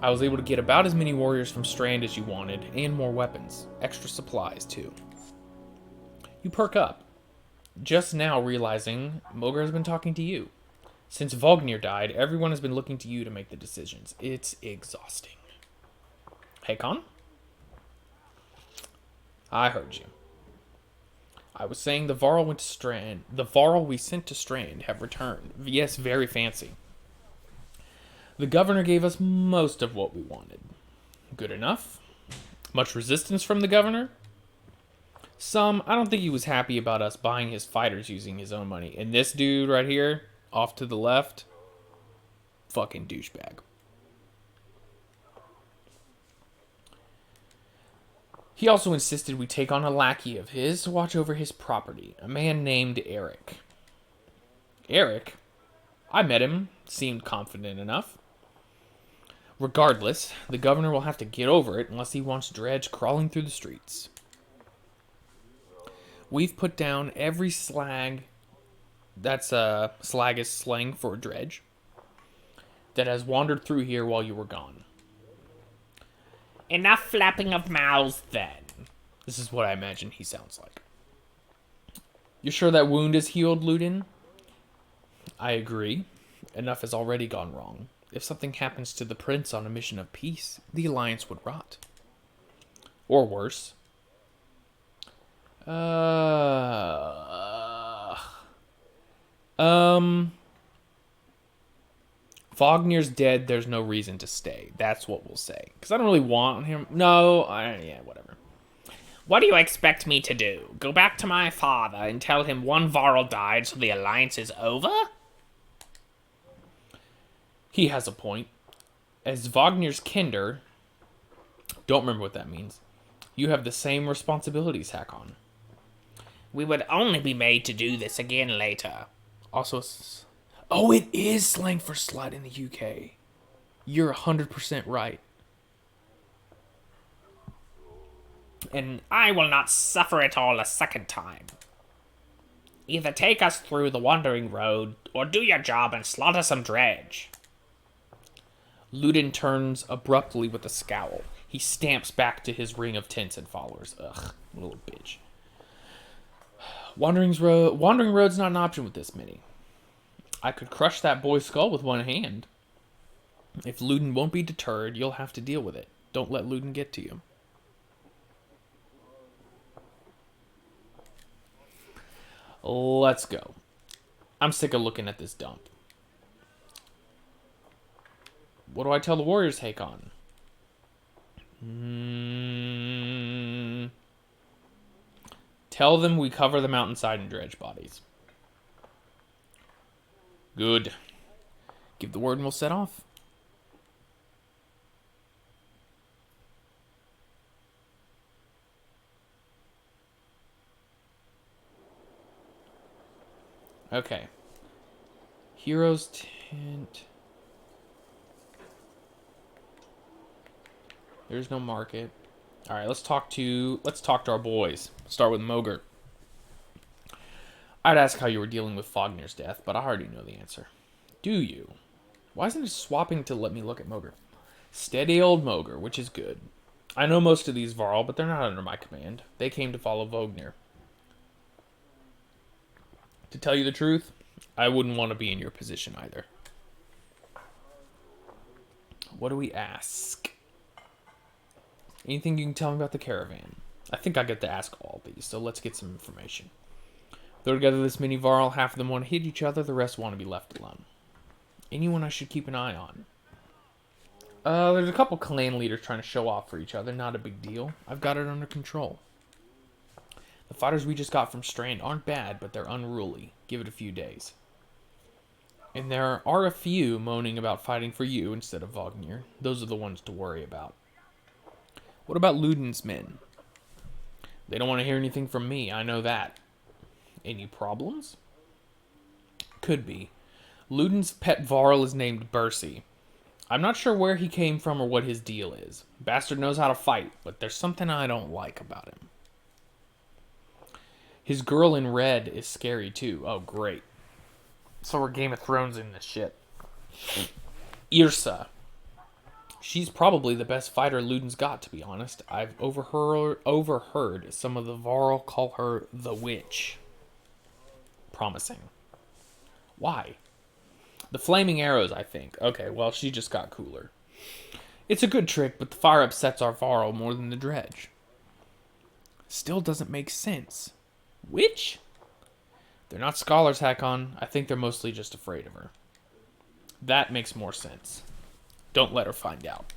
I was able to get about as many warriors from Strand as you wanted, and more weapons. Extra supplies, too. You perk up, just now realizing Mogar has been talking to you. Since Vognir died, everyone has been looking to you to make the decisions. It's exhausting. Hakon? I heard you. I was saying the Varl went to Strand. The Varl we sent to Strand have returned. Yes, very fancy. The governor gave us most of what we wanted. Good enough. Much resistance from the governor? Some. I don't think he was happy about us buying his fighters using his own money. And this dude right here, off to the left, fucking douchebag. He also insisted we take on a lackey of his to watch over his property, a man named Eric. Eric? I met him, seemed confident enough. Regardless, the governor will have to get over it unless he wants Dredge crawling through the streets. We've put down every slag, that's slag is slang for Dredge, that has wandered through here while you were gone. Enough flapping of mouths, then. This is what I imagine he sounds like. You're sure that wound is healed, Ludin? I agree. Enough has already gone wrong. If something happens to the prince on a mission of peace, the alliance would rot. Or worse. Um, Vognir's dead. There's no reason to stay. That's what we'll say. Because I don't really want him. No, yeah, whatever. What do you expect me to do? Go back to my father and tell him one Varl died so the alliance is over? He has a point. As Vognir's kinder, don't remember what that means, you have the same responsibilities, Hakon. We would only be made to do this again later. Also, oh, it is slang for slut in the UK. You're 100% right. And I will not suffer it all a second time. Either take us through the wandering road, or do your job and slaughter some dredge. Ludin turns abruptly with a scowl. He stamps back to his ring of tents and followers. Ugh, little bitch. Wandering road's not an option with this many. I could crush that boy's skull with one hand. If Ludin won't be deterred, you'll have to deal with it. Don't let Ludin get to you. Let's go. I'm sick of looking at this dump. What do I tell the warriors, Hakon? Tell them we cover the mountainside in dredge bodies. Good. Give the word and we'll set off. Okay. Heroes tent. There's no market. All right, let's talk to our boys. Start with Mogr. I'd ask how you were dealing with Fognir's death, but I already know the answer. Do you? Why isn't it swapping to let me look at Mogr? Steady old Mogr, which is good. I know most of these Varl, but they're not under my command. They came to follow Vognir. To tell you the truth, I wouldn't want to be in your position either. What do we ask? Anything you can tell me about the caravan? I think I get to ask all these, so let's get some information. Throw together this many Varl, half of them want to hit each other, the rest want to be left alone. Anyone I should keep an eye on? There's a couple clan leaders trying to show off for each other, not a big deal. I've got it under control. The fighters we just got from Strand aren't bad, but they're unruly. Give it a few days. And there are a few moaning about fighting for you instead of Vognir. Those are the ones to worry about. What about Ludin's men? They don't want to hear anything from me, I know that. Any problems? Could be. Ludin's pet Varl is named Bercy. I'm not sure where he came from or what his deal is. Bastard knows how to fight, but there's something I don't like about him. His girl in red is scary too. Oh, great. So we're Game of Thrones in this shit. Yrsa. She's probably the best fighter Ludin's got, to be honest. I've overheard some of the Varl call her the Witch. Promising. Why? The flaming arrows, I think. Okay, well, she just got cooler. It's a good trick, but the fire upsets our Varl more than the dredge. Still doesn't make sense. Witch? They're not scholars, Hakon. I think they're mostly just afraid of her. That makes more sense. Don't let her find out.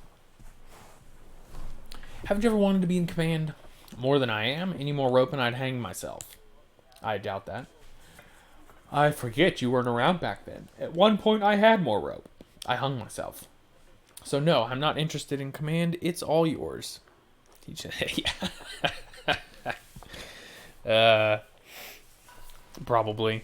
Haven't you ever wanted to be in command? More than I am? Any more rope and I'd hang myself. I doubt that. I forget you weren't around back then. At one point I had more rope. I hung myself. So no, I'm not interested in command. It's all yours. Probably.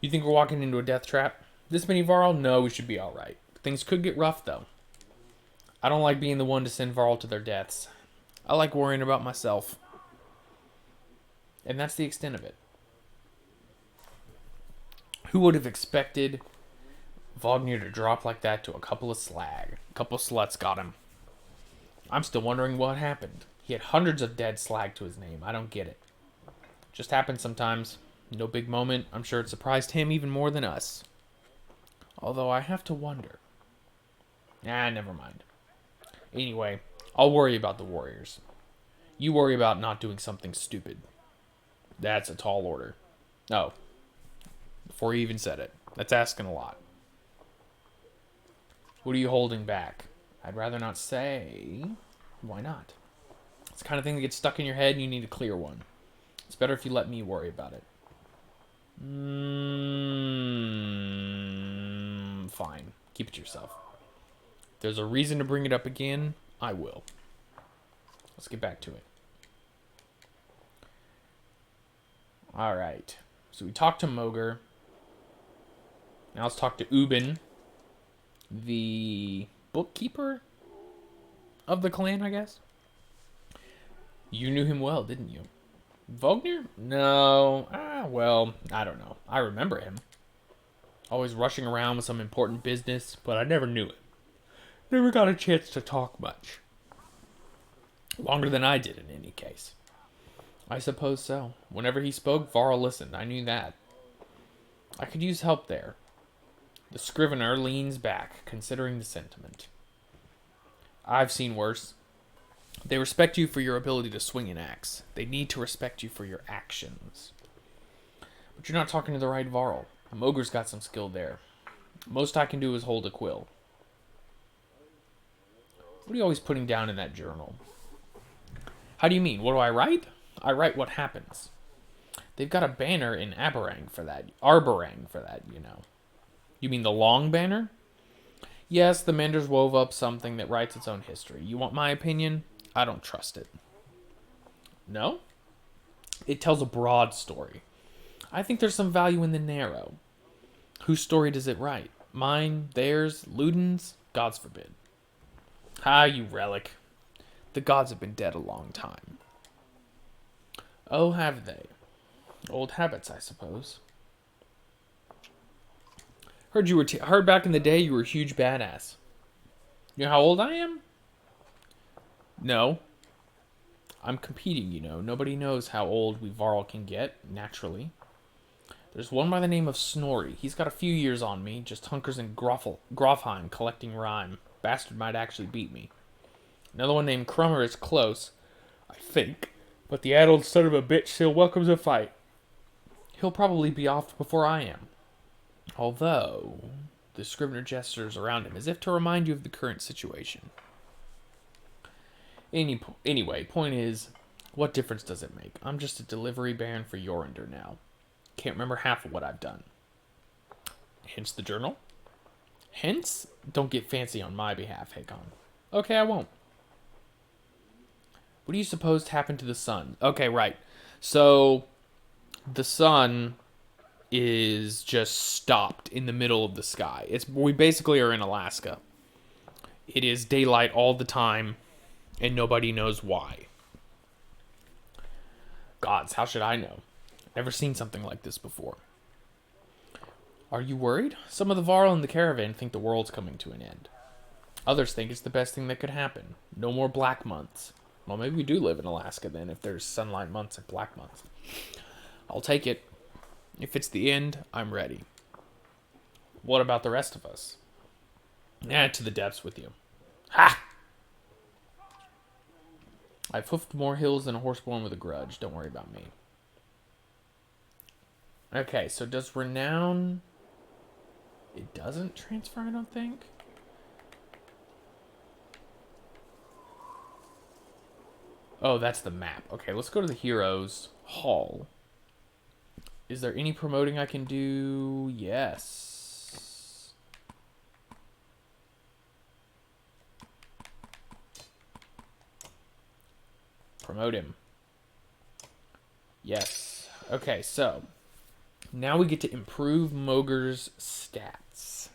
You think we're walking into a death trap? This many Varl? No, we should be alright. Things could get rough, though. I don't like being the one to send Varl to their deaths. I like worrying about myself. And that's the extent of it. Who would have expected Vognir to drop like that to a couple of slag? A couple of sluts got him. I'm still wondering what happened. He had hundreds of dead slag to his name. I don't get it. Just happens sometimes. No big moment. I'm sure it surprised him even more than us. Although I have to wonder. Never mind. Anyway, I'll worry about the warriors. You worry about not doing something stupid. That's a tall order. Oh, before you even said it. That's asking a lot. What are you holding back? I'd rather not say. Why not? It's the kind of thing that gets stuck in your head and you need a clear one. It's better if you let me worry about it. Fine. Keep it to yourself. If there's a reason to bring it up again, I will. Let's get back to it. Alright. So we talked to Moger. Now let's talk to Ubin, the bookkeeper of the clan, I guess. You knew him well, didn't you? Vogner? No. Well, I don't know. I remember him. Always rushing around with some important business, but I never knew it. Never got a chance to talk much. Longer than I did, in any case. I suppose so. Whenever he spoke, Varl listened. I knew that. I could use help there. The scrivener leans back, considering the sentiment. I've seen worse. They respect you for your ability to swing an axe. They need to respect you for your actions. But you're not talking to the right Varl. Moger's got some skill there. Most I can do is hold a quill. What are you always putting down in that journal? How do you mean? What do I write? I write what happens. They've got a banner in Arborang for that, you know. You mean the long banner? Yes, the Menders wove up something that writes its own history. You want my opinion? I don't trust it. No? It tells a broad story. I think there's some value in the narrow. Whose story does it write? Mine? Theirs? Ludin's? Gods forbid. Ah, you relic. The gods have been dead a long time. Oh, have they? Old habits, I suppose. Heard back in the day you were a huge badass. You know how old I am? No. I'm competing, you know. Nobody knows how old we Varl can get, naturally. There's one by the name of Snorri. He's got a few years on me, just hunkers in Grofheim collecting rhyme. Bastard might actually beat me. Another one named Crummer is close, I think, but the addled son of a bitch still welcomes a fight. He'll probably be off before I am. Although, the scrivener gestures around him as if to remind you of the current situation. Anyway, point is, what difference does it make? I'm just a delivery baron for Yorinder now. Can't remember half of what I've done. Hence the journal? Hence? Don't get fancy on my behalf, Hakon. Okay, I won't. What do you suppose happened to the sun? Okay, right. So, the sun is just stopped in the middle of the sky. We basically are in Alaska. It is daylight all the time, and nobody knows why. Gods, how should I know? Never seen something like this before. Are you worried? Some of the Varl in the caravan think the world's coming to an end. Others think it's the best thing that could happen. No more black months. Well, maybe we do live in Alaska then, if there's sunlight months and black months. I'll take it. If it's the end, I'm ready. What about the rest of us? To the depths with you. Ha! I've hoofed more hills than a horse born with a grudge. Don't worry about me. Okay, so does renown... It doesn't transfer, I don't think. Oh, that's the map. Okay, let's go to the Heroes Hall. Is there any promoting I can do? Yes. Promote him. Yes. Okay, so now we get to improve Moger's stats.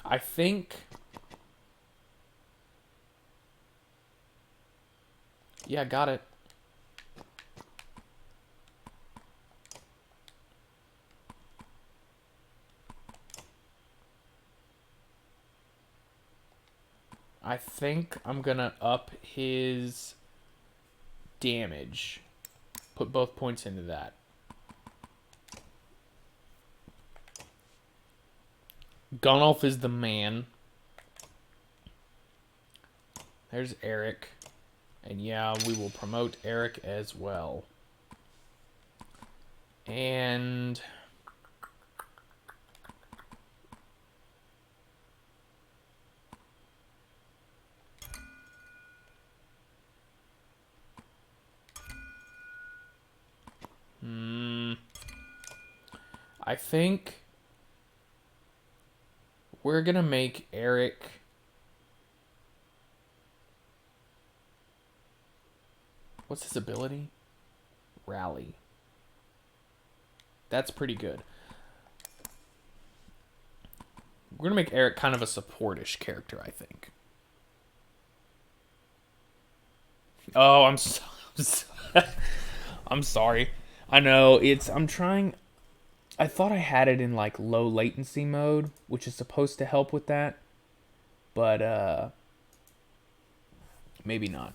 I think... Yeah, got it. I think I'm gonna up his damage. Put both points into that. Gunnulf is the man. There's Eric. And yeah, we will promote Eric as well. And... I think we're going to make Eric... What's his ability? Rally. That's pretty good. We're going to make Eric kind of a support-ish character, I think. Oh, I'm sorry. I know, I'm trying... I thought I had it in, like, low latency mode, which is supposed to help with that. But, maybe not.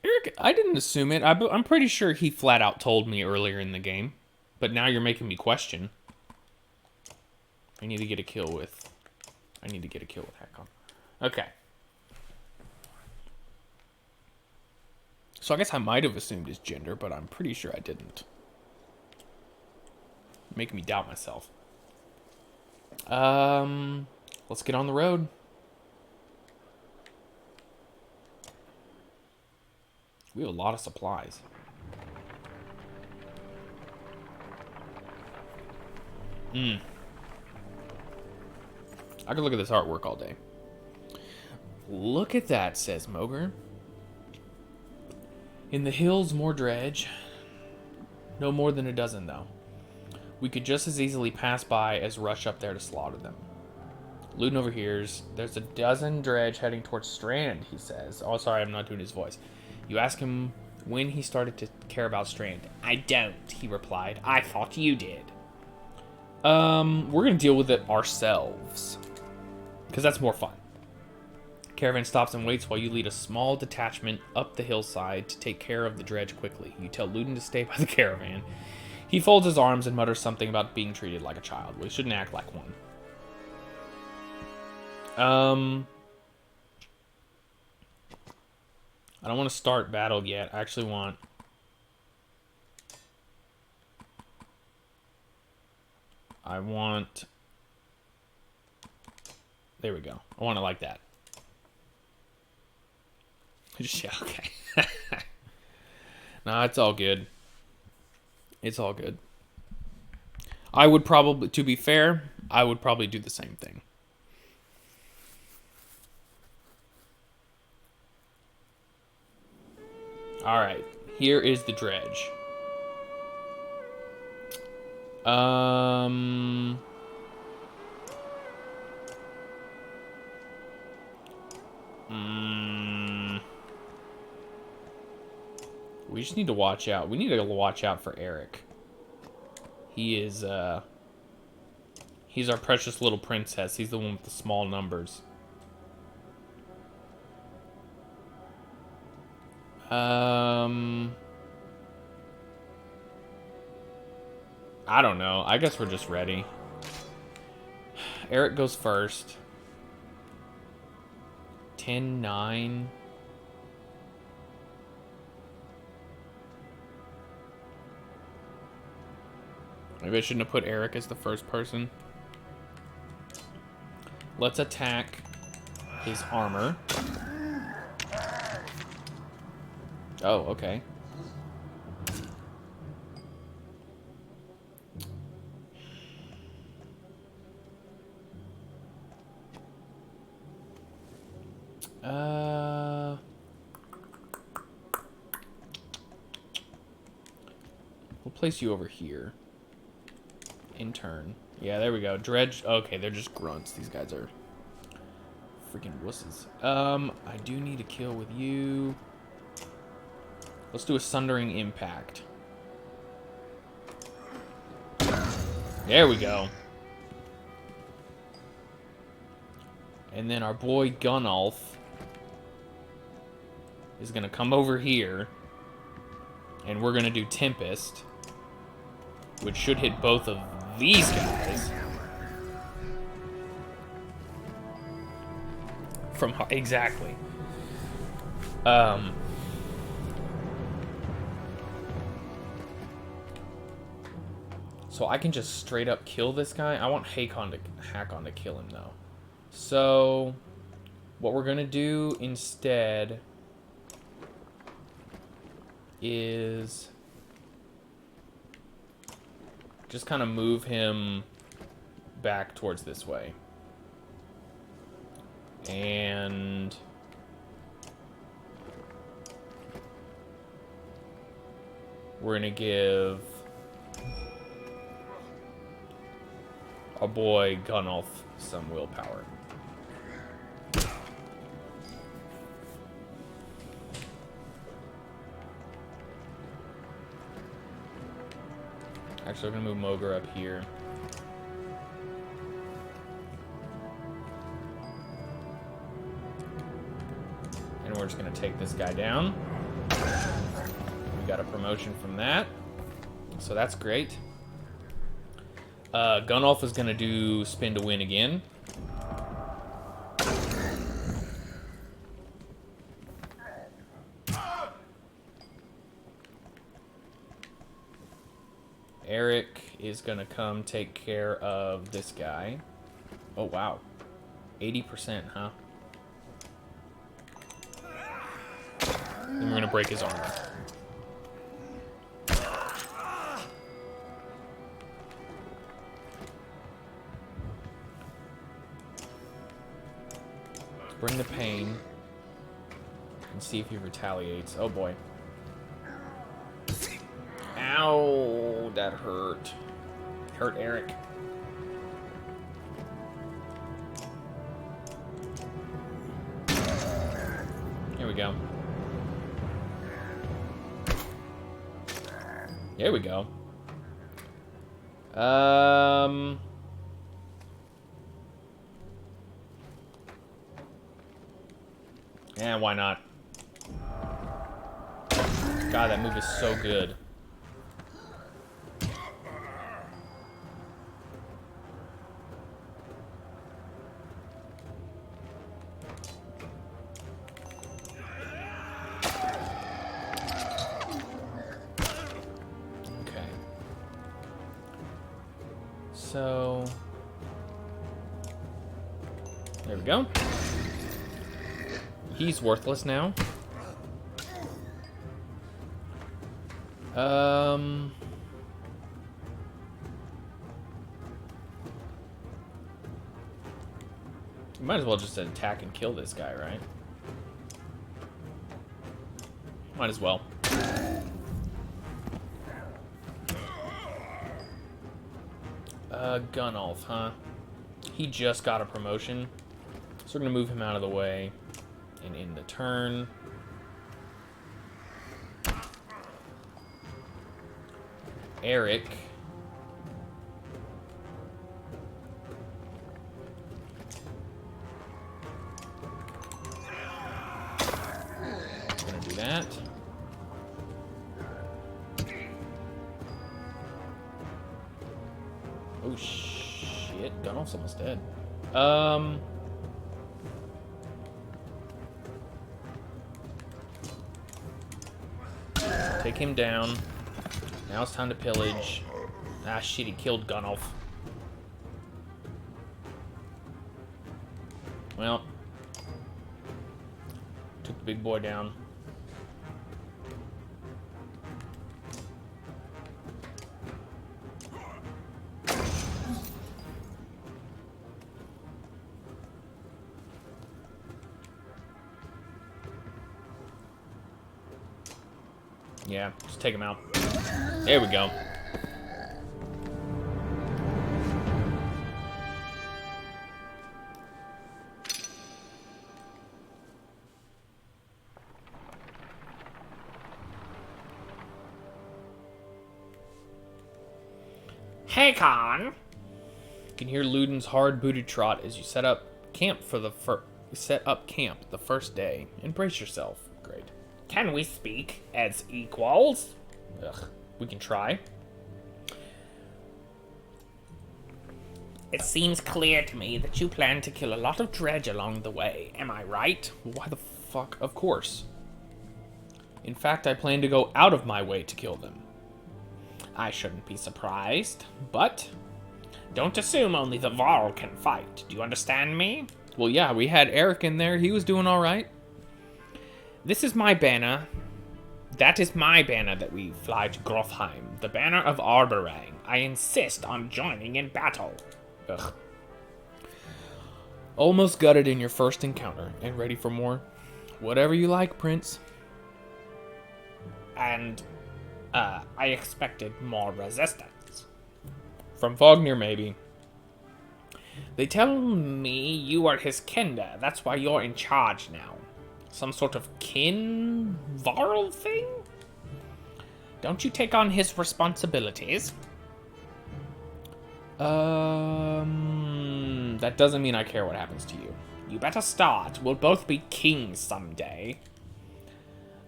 Eric, I didn't assume it. I'm pretty sure he flat out told me earlier in the game. But now you're making me question. I need to get a kill with Hakon. Okay. So I guess I might have assumed his gender, but I'm pretty sure I didn't. Making me doubt myself. Let's get on the road. We have a lot of supplies. I could look at this artwork all day. Look at that, says Mogr. In the hills, more dredge. No more than a dozen, though. We could just as easily pass by as rush up there to slaughter them. Ludin overhears. There's a dozen dredge heading towards Strand, he says. Oh, sorry, I'm not doing his voice. You ask him when he started to care about Strand. I don't, he replied. I thought you did. We're going to deal with it ourselves. Because that's more fun. Caravan stops and waits while you lead a small detachment up the hillside to take care of the dredge quickly. You tell Ludin to stay by the caravan. He folds his arms and mutters something about being treated like a child. We shouldn't act like one. I don't want to start battle yet. I actually want... There we go. I want it like that. Yeah, okay. Nah, it's all good. It's all good. I would probably, to be fair, I would probably do the same thing. Alright, here is the dredge. We just need to watch out. We need to watch out for Eric. He is, he's our precious little princess. He's the one with the small numbers. I don't know. I guess we're just ready. Eric goes first. 10-9. Maybe I shouldn't have put Eric as the first person. Let's attack his armor. Oh, okay. We'll place you over here. In turn. Yeah, there we go. Dredge. Okay, they're just grunts. These guys are freaking wusses. I do need to kill with you. Let's do a Sundering Impact. There we go. And then our boy Gunnulf is going to come over here. And we're going to do Tempest. which should hit both of these guys. Exactly. So I can just straight up kill this guy. I want Hakon to kill him though. So what we're gonna do instead is just kind of move him back towards this way. And we're gonna give our boy Gunnulf some willpower. Actually, we're gonna move Moger up here. And we're just gonna take this guy down. We got a promotion from that, so that's great. Gunnulf is gonna do spin to win again. Eric is gonna come take care of this guy. Oh wow, 80%, huh? Then we're gonna break his armor. Bring the pain and see if he retaliates. Oh boy. Ow, that hurt. Hurt Eric. Here we go. There we go. Yeah, why not? God, that move is so good. Okay. So... there we go. He's worthless now. Might as well just attack and kill this guy, right? Might as well. Gunnulf, huh? He just got a promotion. So we're gonna move him out of the way. And in the turn, Eric gonna do that. Oh shit, Gunnulf's almost dead. Take him down. Now it's time to pillage. Ah, shit, he killed Gunnulf. Well. Took the big boy down. Yeah, just take him out. There we go. Hakon! You can hear Luden's hard-booted trot as you set up camp the first day. And brace yourself. Great. Can we speak as equals? Ugh, we can try. It seems clear to me that you plan to kill a lot of dredge along the way. Am I right? Why the fuck? Of course. In fact, I plan to go out of my way to kill them. I shouldn't be surprised, but don't assume only the Varl can fight. Do you understand me? Well, yeah, we had Eric in there. He was doing all right. This is my banner. That is my banner that we fly to Grofheim, the banner of Arborang. I insist on joining in battle. Ugh. Almost gutted in your first encounter, and ready for more? Whatever you like, Prince. And, I expected more resistance. From Vognir, maybe. They tell me you are his Kenda. That's why you're in charge now. Some sort of kin Varl thing? Don't you take on his responsibilities? That doesn't mean I care what happens to you. You better start. We'll both be kings someday.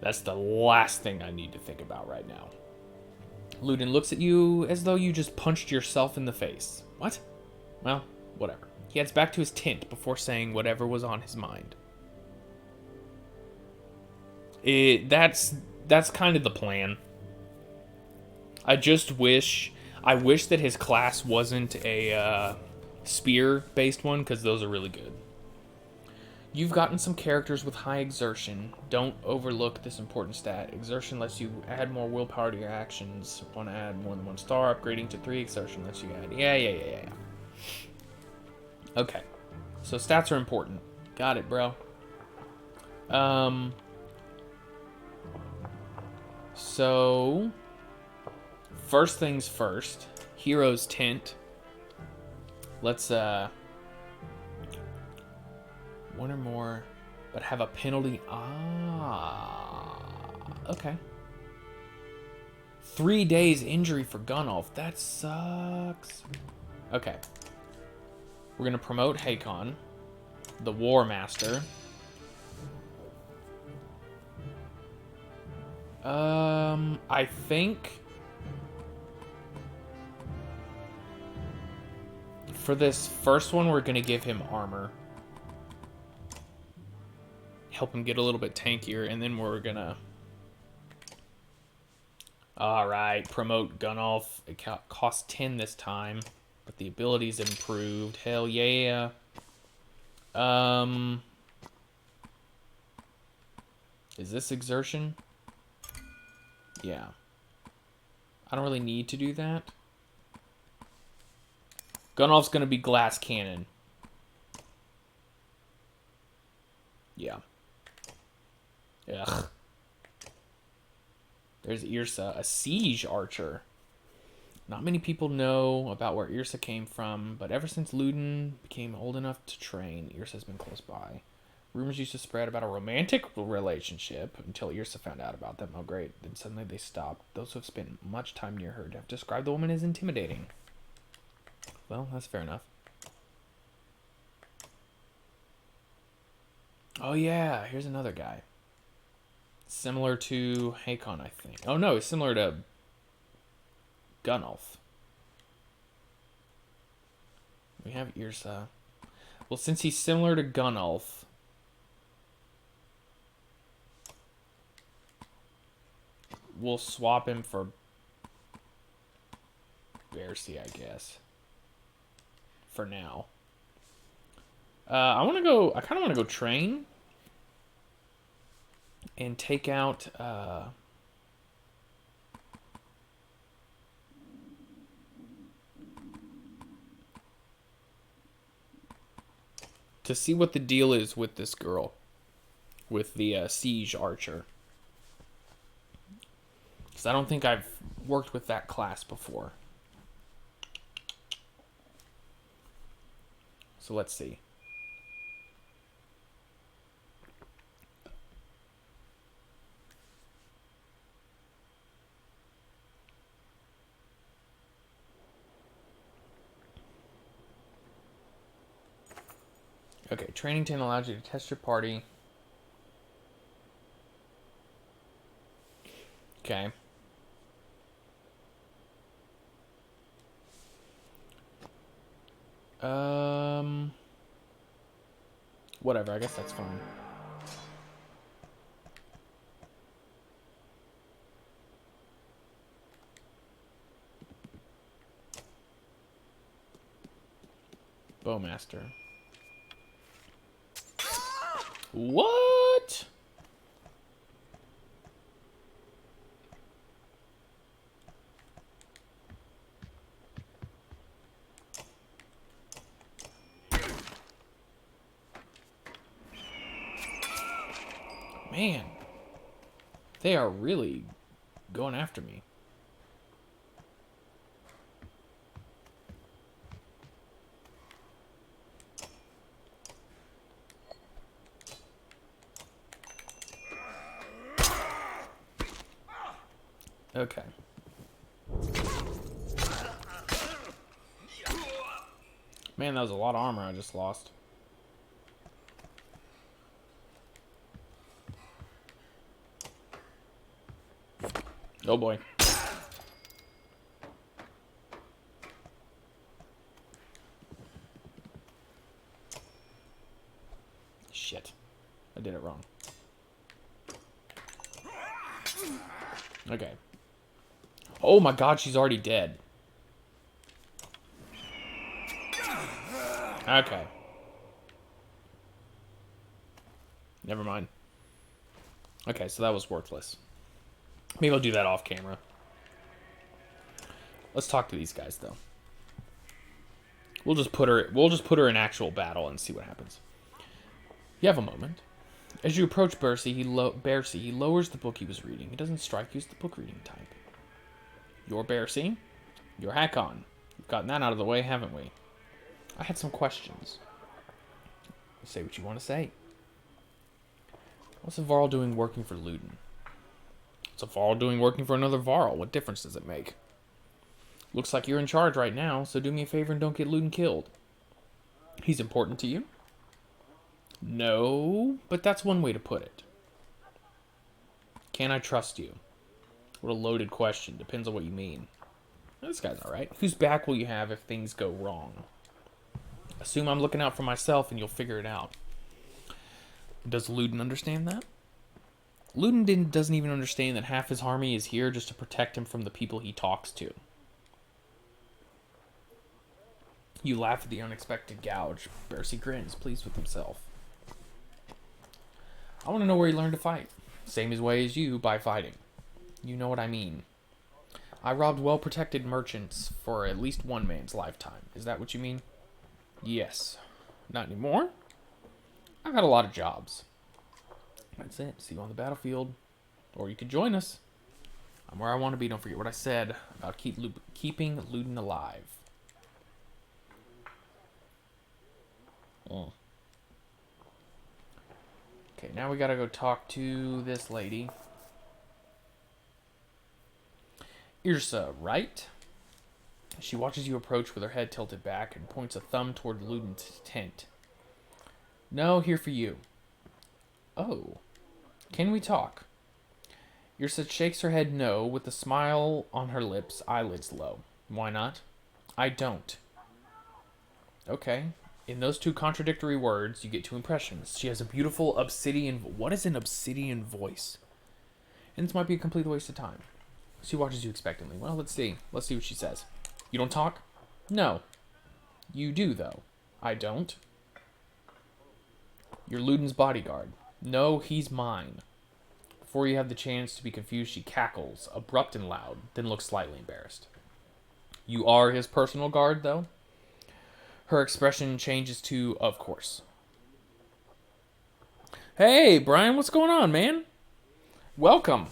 That's the last thing I need to think about right now. Ludin looks at you as though you just punched yourself in the face. What? Well, whatever. He heads back to his tent before saying whatever was on his mind. That's kind of the plan. I wish that his class wasn't a spear-based one, because those are really good. You've gotten some characters with high exertion. Don't overlook this important stat. Exertion lets you add more willpower to your actions. Want to add more than 1 star. Upgrading to 3 exertion lets you add. Yeah. Okay. So stats are important. Got it, bro. So first things first. Hero's tent. Let's one or more, but have a penalty. Okay. 3 days injury for Gunnulf. That sucks. Okay. We're gonna promote Hakon, the War Master. I think for this first one, we're gonna give him armor. Help him get a little bit tankier, and then we're gonna... Alright, promote Gunnulf. It costs 10 this time, but the ability's improved. Hell yeah. Is this exertion? Yeah. I don't really need to do that. Gunnulf's gonna be glass cannon. Yeah. Ugh. There's Yrsa, a siege archer. Not many people know about where Yrsa came from, but ever since Ludin became old enough to train, Yrsa's been close by. Rumors used to spread about a romantic relationship until Yrsa found out about them. Oh, great. Then suddenly they stopped. Those who have spent much time near her have described the woman as intimidating. Well, that's fair enough. Oh, yeah. Here's another guy. Similar to Hakon, I think. Oh, no. He's similar to Gunnulf. We have Yrsa. Well, since he's similar to Gunnulf, we'll swap him for Bercy, I guess. For now. I kind of want to go train. And take out, to see what the deal is with this girl. With the, siege archer. Because I don't think I've worked with that class before. So let's see. Okay, training 10 allows you to test your party. Okay. Whatever, I guess that's fine. Bowmaster. What? Man. They are really going after me. Okay. Man, that was a lot of armor I just lost. Oh boy. Shit. I did it wrong. Okay. Oh my god, she's already dead. Okay. Never mind. Okay, so that was worthless. Maybe I'll do that off camera. Let's talk to these guys though. We'll just put her in actual battle and see what happens. You have a moment. As you approach Bercy, he lowers the book he was reading. He doesn't strike you as the book reading type. You're Bercy. You're Hakon. We've gotten that out of the way, haven't we? I had some questions. Say what you want to say. What's a Varl doing working for Luden? What's a Varl doing working for another Varl? What difference does it make? Looks like you're in charge right now, so do me a favor and don't get Luden killed. He's important to you? No, but that's one way to put it. Can I trust you? What a loaded question. Depends on what you mean. This guy's alright. Whose back will you have if things go wrong? Assume I'm looking out for myself and you'll figure it out. Does Luden understand that? Luden doesn't even understand that half his army is here just to protect him from the people he talks to. You laugh at the unexpected gouge. Bercy grins, pleased with himself. I want to know where he learned to fight. Same as way as you, by fighting. You know what I mean. I robbed well-protected merchants for at least one man's lifetime. Is that what you mean? Yes. Not anymore? I've got a lot of jobs. That's it. See you on the battlefield. Or you could join us. I'm where I want to be. Don't forget what I said about keeping Luden alive. Oh. Okay, now we gotta go talk to this lady. Irsa, right? She watches you approach with her head tilted back and points a thumb toward Luden's tent. No, here for you. Oh. Can we talk? Irsa shakes her head no, with a smile on her lips, eyelids low. Why not? I don't. Okay. In those two contradictory words, you get two impressions. She has a beautiful obsidian... What is an obsidian voice? And this might be a complete waste of time. She watches you expectantly. Well, let's see. Let's see what she says. You don't talk? No. You do, though. I don't. You're Luden's bodyguard. No, he's mine. Before you have the chance to be confused, she cackles, abrupt and loud, then looks slightly embarrassed. You are his personal guard, though? Her expression changes to, of course. Hey, Brian, what's going on, man? Welcome.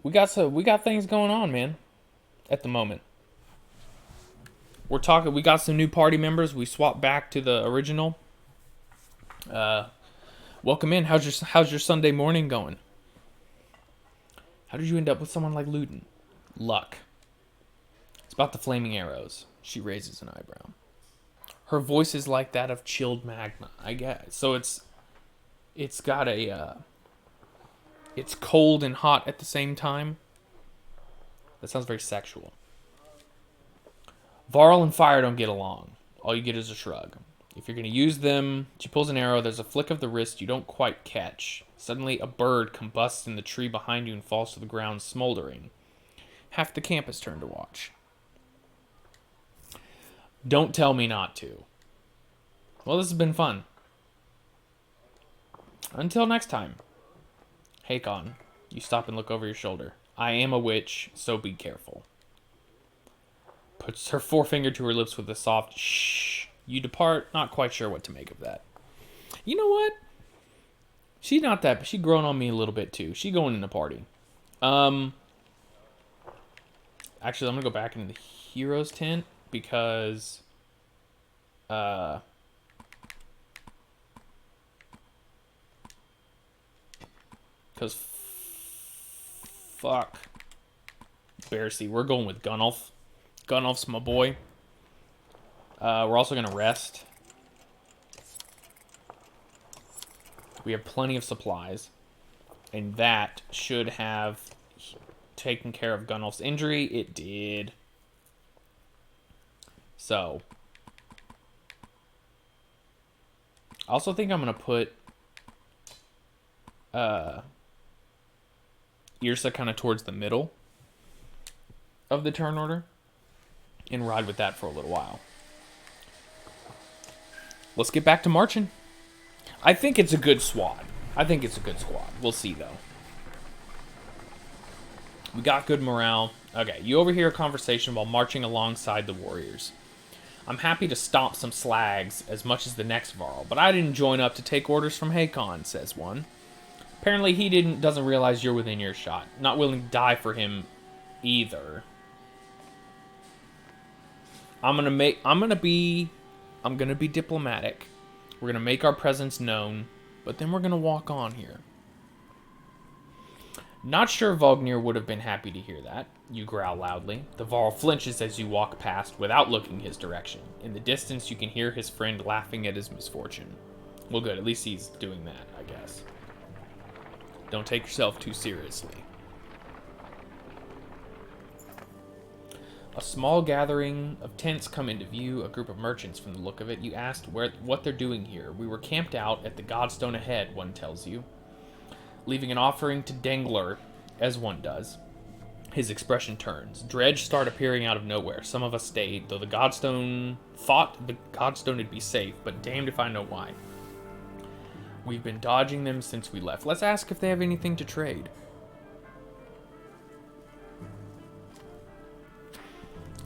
We got things going on, man. At the moment. We got some new party members. We swapped back to the original. Welcome in. How's your Sunday morning going? How did you end up with someone like Luden? Luck. It's about the flaming arrows. She raises an eyebrow. Her voice is like that of chilled magma, I guess. So it's got a it's cold and hot at the same time. That sounds very sexual. Varl and fire don't get along. All you get is a shrug. If you're going to use them, she pulls an arrow. There's a flick of the wrist you don't quite catch. Suddenly, a bird combusts in the tree behind you and falls to the ground, smoldering. Half the camp is turned to watch. Don't tell me not to. Well, this has been fun. Until next time. Hakon, you stop and look over your shoulder. I am a witch, so be careful. Puts her forefinger to her lips with a soft shh. You depart, not quite sure what to make of that. You know what? She's not that, but she grown on me a little bit too. She going in the party. Actually, I'm gonna go back into the hero's tent because because fuck Bearsy. We're going with Gunnulf. Gunnulf's my boy. We're also gonna rest. We have plenty of supplies, and that should have taken care of Gunnulf's injury. It did. So, I also think I'm gonna put Yrsa kind of towards the middle of the turn order and ride with that for a little while. Let's get back to marching. I think it's a good squad. We'll see, though. We got good morale. Okay, you overhear a conversation while marching alongside the warriors. I'm happy to stomp some slags as much as the next Varl, but I didn't join up to take orders from Hakon, says one. Apparently he doesn't realize you're within earshot. Not willing to die for him either. I'm gonna be diplomatic. We're gonna make our presence known, but then we're gonna walk on here. Not sure Vognir would have been happy to hear that. You growl loudly. The Varl flinches as you walk past without looking his direction. In the distance, you can hear his friend laughing at his misfortune. Well, good. At least he's doing that, I guess. Don't take yourself too seriously. A small gathering of tents come into view, a group of merchants from the look of it. You asked what they're doing here. We were camped out at the Godstone ahead, one tells you. Leaving an offering to Dengler, as one does. His expression turns. Dredge start appearing out of nowhere. Some of us stayed, though the Godstone thought the Godstone would be safe, but damned if I know why. We've been dodging them since we left. Let's ask if they have anything to trade.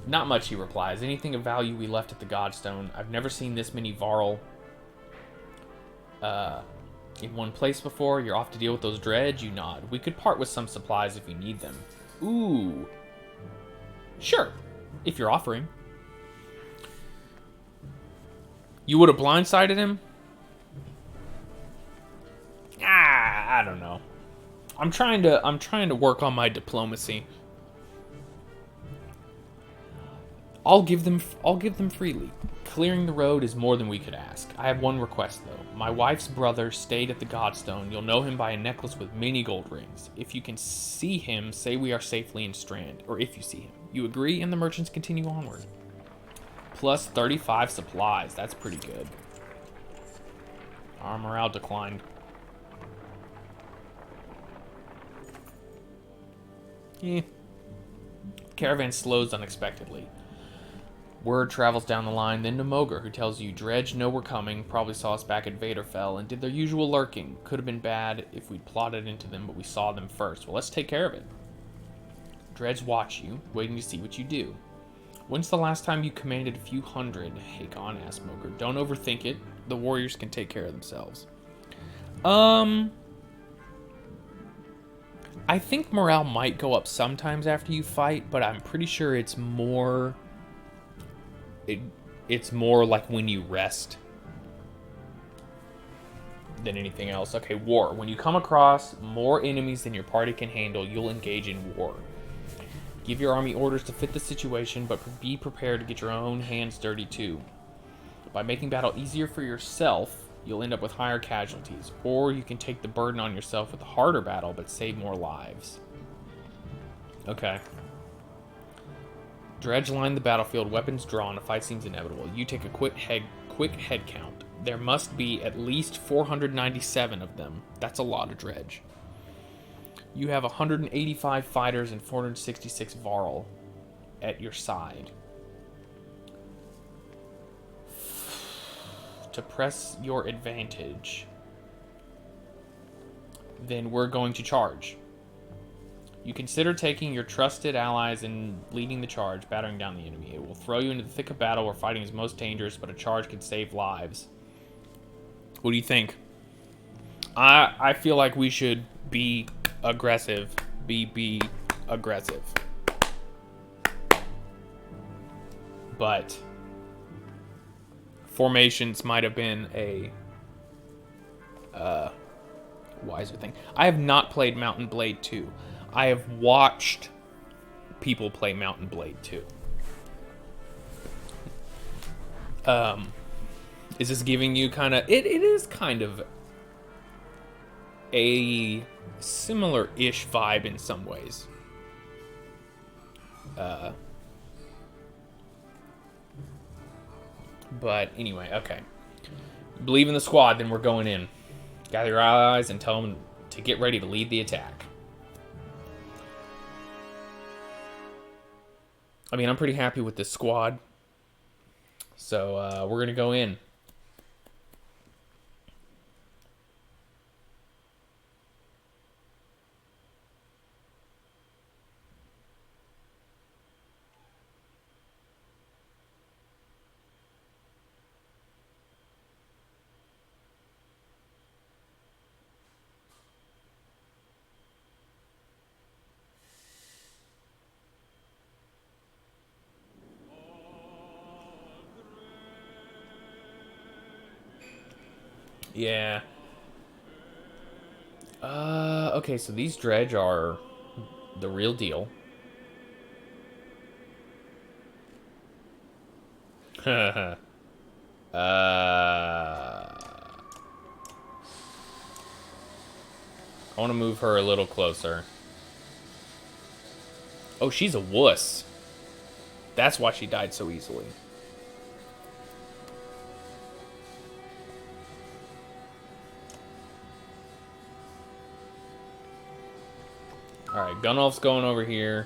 Not much, he replies. Anything of value we left at the Godstone. I've never seen this many Varl in one place before. You're off to deal with those dredge? You nod. We could part with some supplies if you need them. Ooh. Sure, if you're offering. You would have blindsided him? I don't know. I'm trying to work on my diplomacy. I'll give them freely. Clearing the road is more than we could ask. I have one request, though. My wife's brother stayed at the Godstone. You'll know him by a necklace with many gold rings. If you can see him, say we are safely in Strand. Or if you see him. You agree, and the merchants continue onward. Plus 35 supplies. That's pretty good. Our morale declined. Caravan slows unexpectedly. Word travels down the line, then to Moger, who tells you Dredge know we're coming, probably saw us back at Vaderfell, and did their usual lurking. Could have been bad if we'd plotted into them, but we saw them first. Well, let's take care of it. Dredge watch you, waiting to see what you do. When's the last time you commanded a few hundred? Hakon asked Moger. Don't overthink it. The warriors can take care of themselves. I think morale might go up sometimes after you fight, but I'm pretty sure it's more... It's more like when you rest than anything else. Okay, war. When you come across more enemies than your party can handle, you'll engage in war. Give your army orders to fit the situation, but be prepared to get your own hands dirty too. By making battle easier for yourself, you'll end up with higher casualties. Or you can take the burden on yourself with a harder battle, but save more lives. Okay. Dredge line the battlefield, weapons drawn, a fight seems inevitable. You take a quick head count. There must be at least 497 of them. That's a lot of dredge. You have 185 fighters and 466 Varl at your side. To press your advantage, then we're going to charge. You consider taking your trusted allies and leading the charge, battering down the enemy. It will throw you into the thick of battle where fighting is most dangerous, but a charge can save lives. What do you think? I feel like we should be aggressive. Be aggressive. But formations might have been a wiser thing. I have not played Mount and Blade 2. I have watched people play Mount and Blade 2. Is this giving you kind of... It is kind of a similar-ish vibe in some ways. But anyway, okay. Believe in the squad, then we're going in. Gather your allies and tell them to get ready to lead the attack. I mean, I'm pretty happy with this squad. So, we're going to go in. Yeah. Okay, so these dredge are the real deal. I want to move her a little closer. Oh, she's a wuss. That's why she died so easily. Alright, Gunnulf's going over here.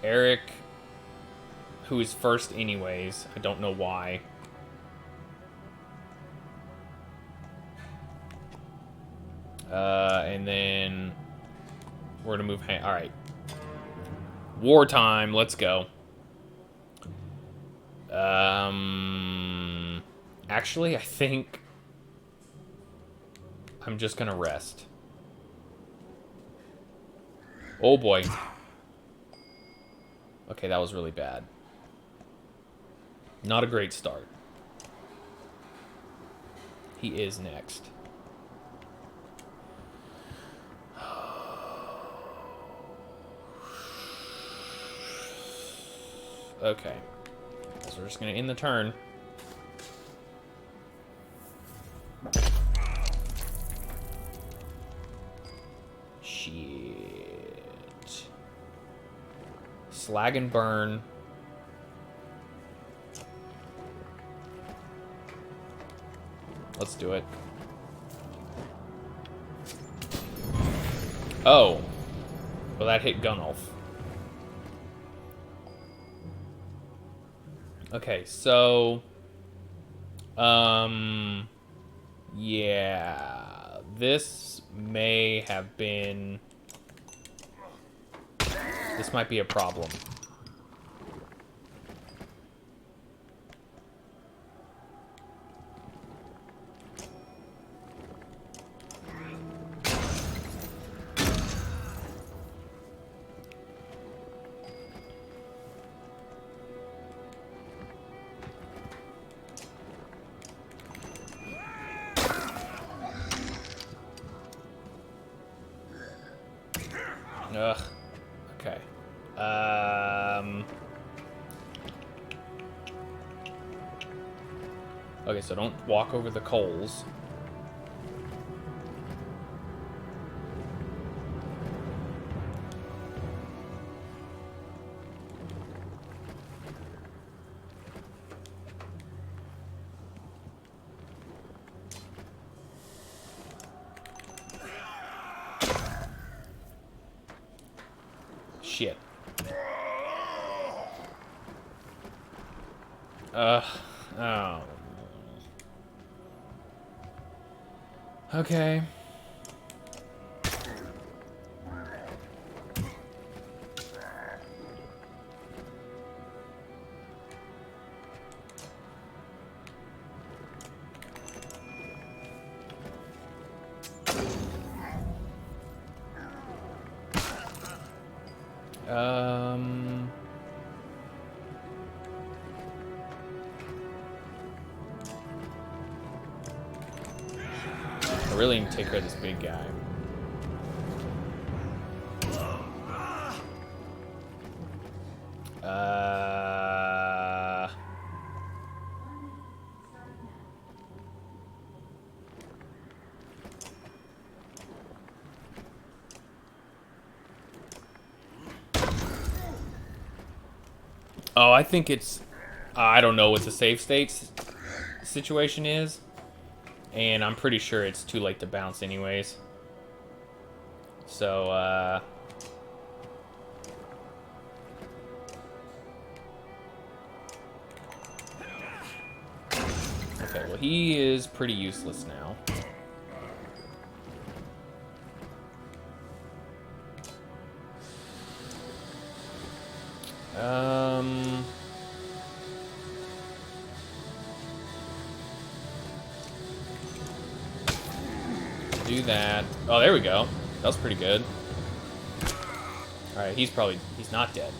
Eric, who is first anyways. I don't know why. And then we're gonna move... Alright. Wartime, let's go. Actually, I think I'm just gonna rest. Oh boy. Okay, that was really bad. Not a great start. He is next. Okay. So we're just gonna end the turn. Shit. Slag and burn. Let's do it. Oh. Well, that hit Gunnulf. Okay, so... yeah. This may have been... This might be a problem. Ugh. Okay. Okay, so don't walk over the coals. Oh. Okay. I really need to take care of this big guy. Oh, I think it's... I don't know what the save states situation is. And I'm pretty sure it's too late to bounce anyways. So, okay, well, he is pretty useless now. Do that. Oh, there we go. That was pretty good. Alright, he's not dead.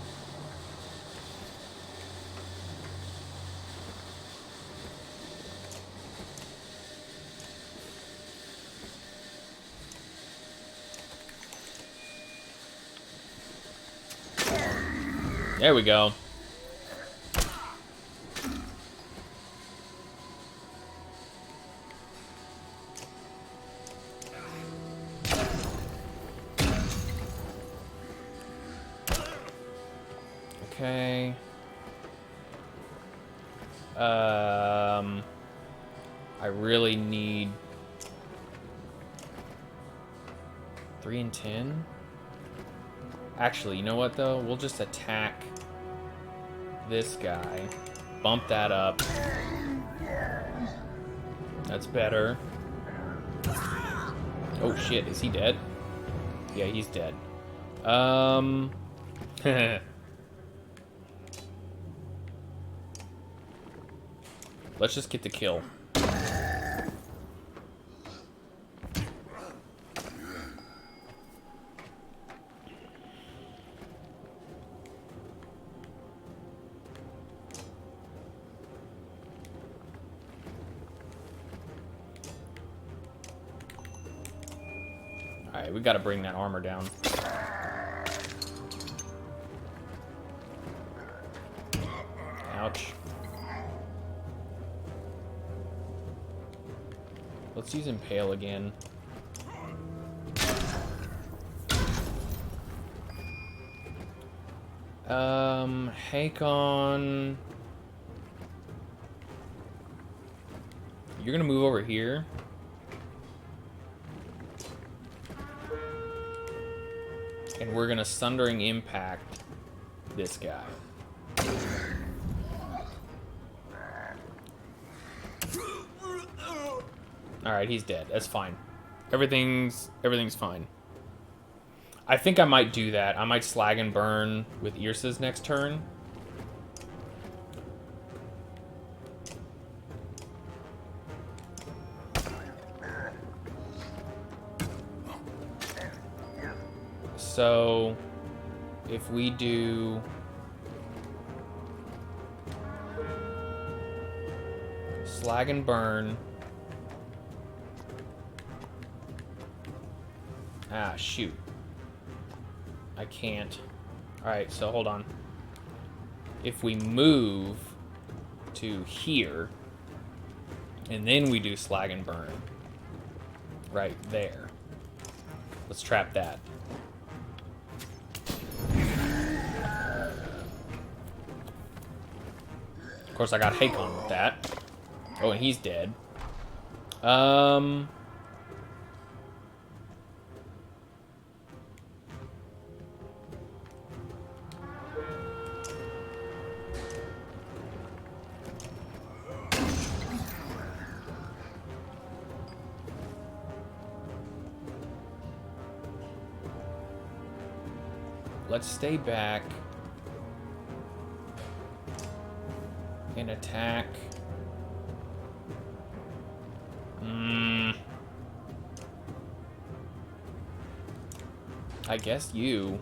There we go. Okay. I really need 3 and 10. Actually, you know what though? We'll just attack this guy. Bump that up. That's better. Oh shit, is he dead? Yeah, he's dead. Let's just get the kill. Alright, we gotta bring that armor down. Ouch. Let's use Impale again. Hakon. You're gonna move over here. And we're gonna Sundering Impact this guy. Alright, he's dead. That's fine. Everything's fine. I think I might do that. I might Slag and Burn with Irsa's next turn. So, if we do... Slag and Burn... Ah, shoot. I can't. Alright, so hold on. If we move to here, and then we do Slag and Burn, right there. Let's trap that. Of course, I got Hakon with that. Oh, and he's dead. let's stay back and attack. I guess you.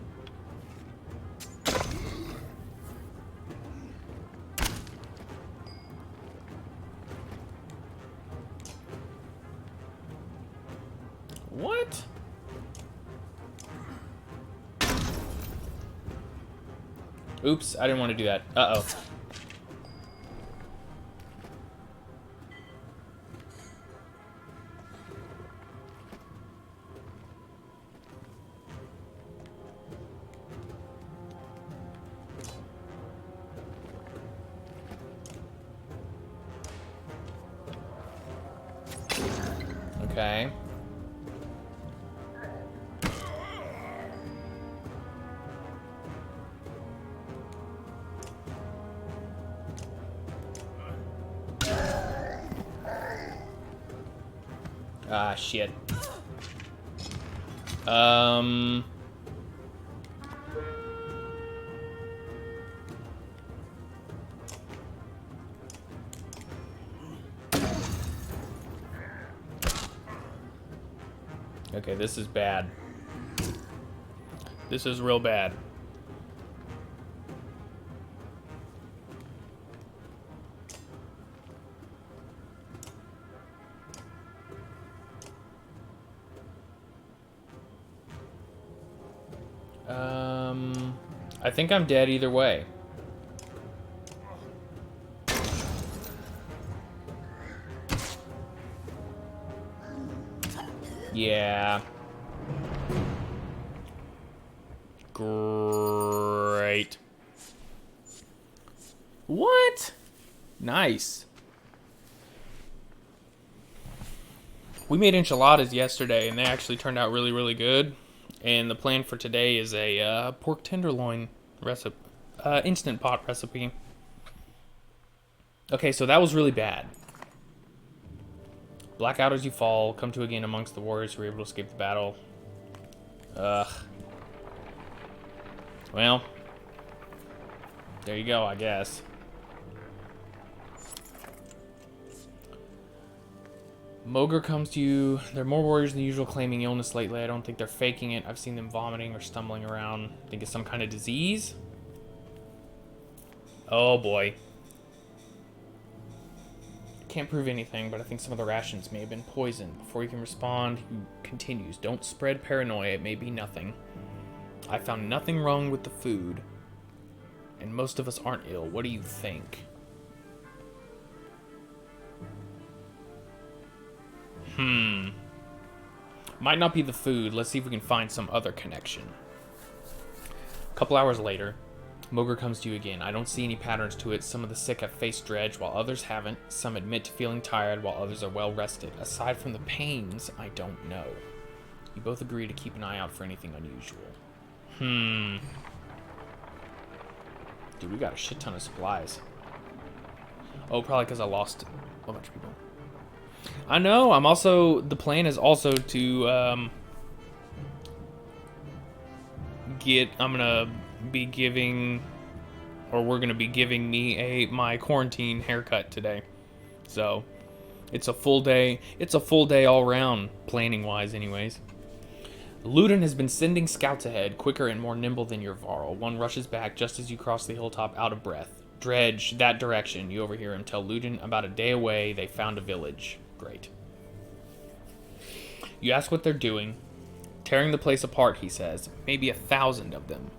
What? Oops, I didn't want to do that. Uh-oh. Okay. Ah, shit. Okay, this is bad. This is real bad. I think I'm dead either way. Yeah. Great. What? Nice. We made enchiladas yesterday, and they actually turned out really, really good. And the plan for today is a pork tenderloin recipe, instant pot recipe. Okay, so that was really bad. Black out as you fall, come to again amongst the warriors who were able to escape the battle. Ugh. Well, there you go, I guess. Mogre comes to you. There are more warriors than usual claiming illness lately. I don't think they're faking it. I've seen them vomiting or stumbling around. I think it's some kind of disease. Oh boy. Can't prove anything, but I think some of the rations may have been poisoned. Before you can respond, he continues. Don't spread paranoia. It may be nothing. I found nothing wrong with the food. And most of us aren't ill. What do you think? Might not be the food. Let's see if we can find some other connection. A couple hours later, Mogre comes to you again. I don't see any patterns to it. Some of the sick have faced dredge, while others haven't. Some admit to feeling tired, while others are well rested. Aside from the pains, I don't know. You both agree to keep an eye out for anything unusual. Dude, we got a shit ton of supplies. Oh, probably because I lost a bunch of people. I know. I'm also... The plan is also to I'm gonna be giving... Or we're gonna be giving me my quarantine haircut today. So, it's a full day. It's a full day all around, planning-wise anyways. Ludin has been sending scouts ahead, quicker and more nimble than your Varl. One rushes back just as you cross the hilltop out of breath. Dredge, that direction. You overhear him tell Ludin about a day away they found a village. Great. You ask what they're doing. Tearing the place apart, he says. Maybe 1,000 of them.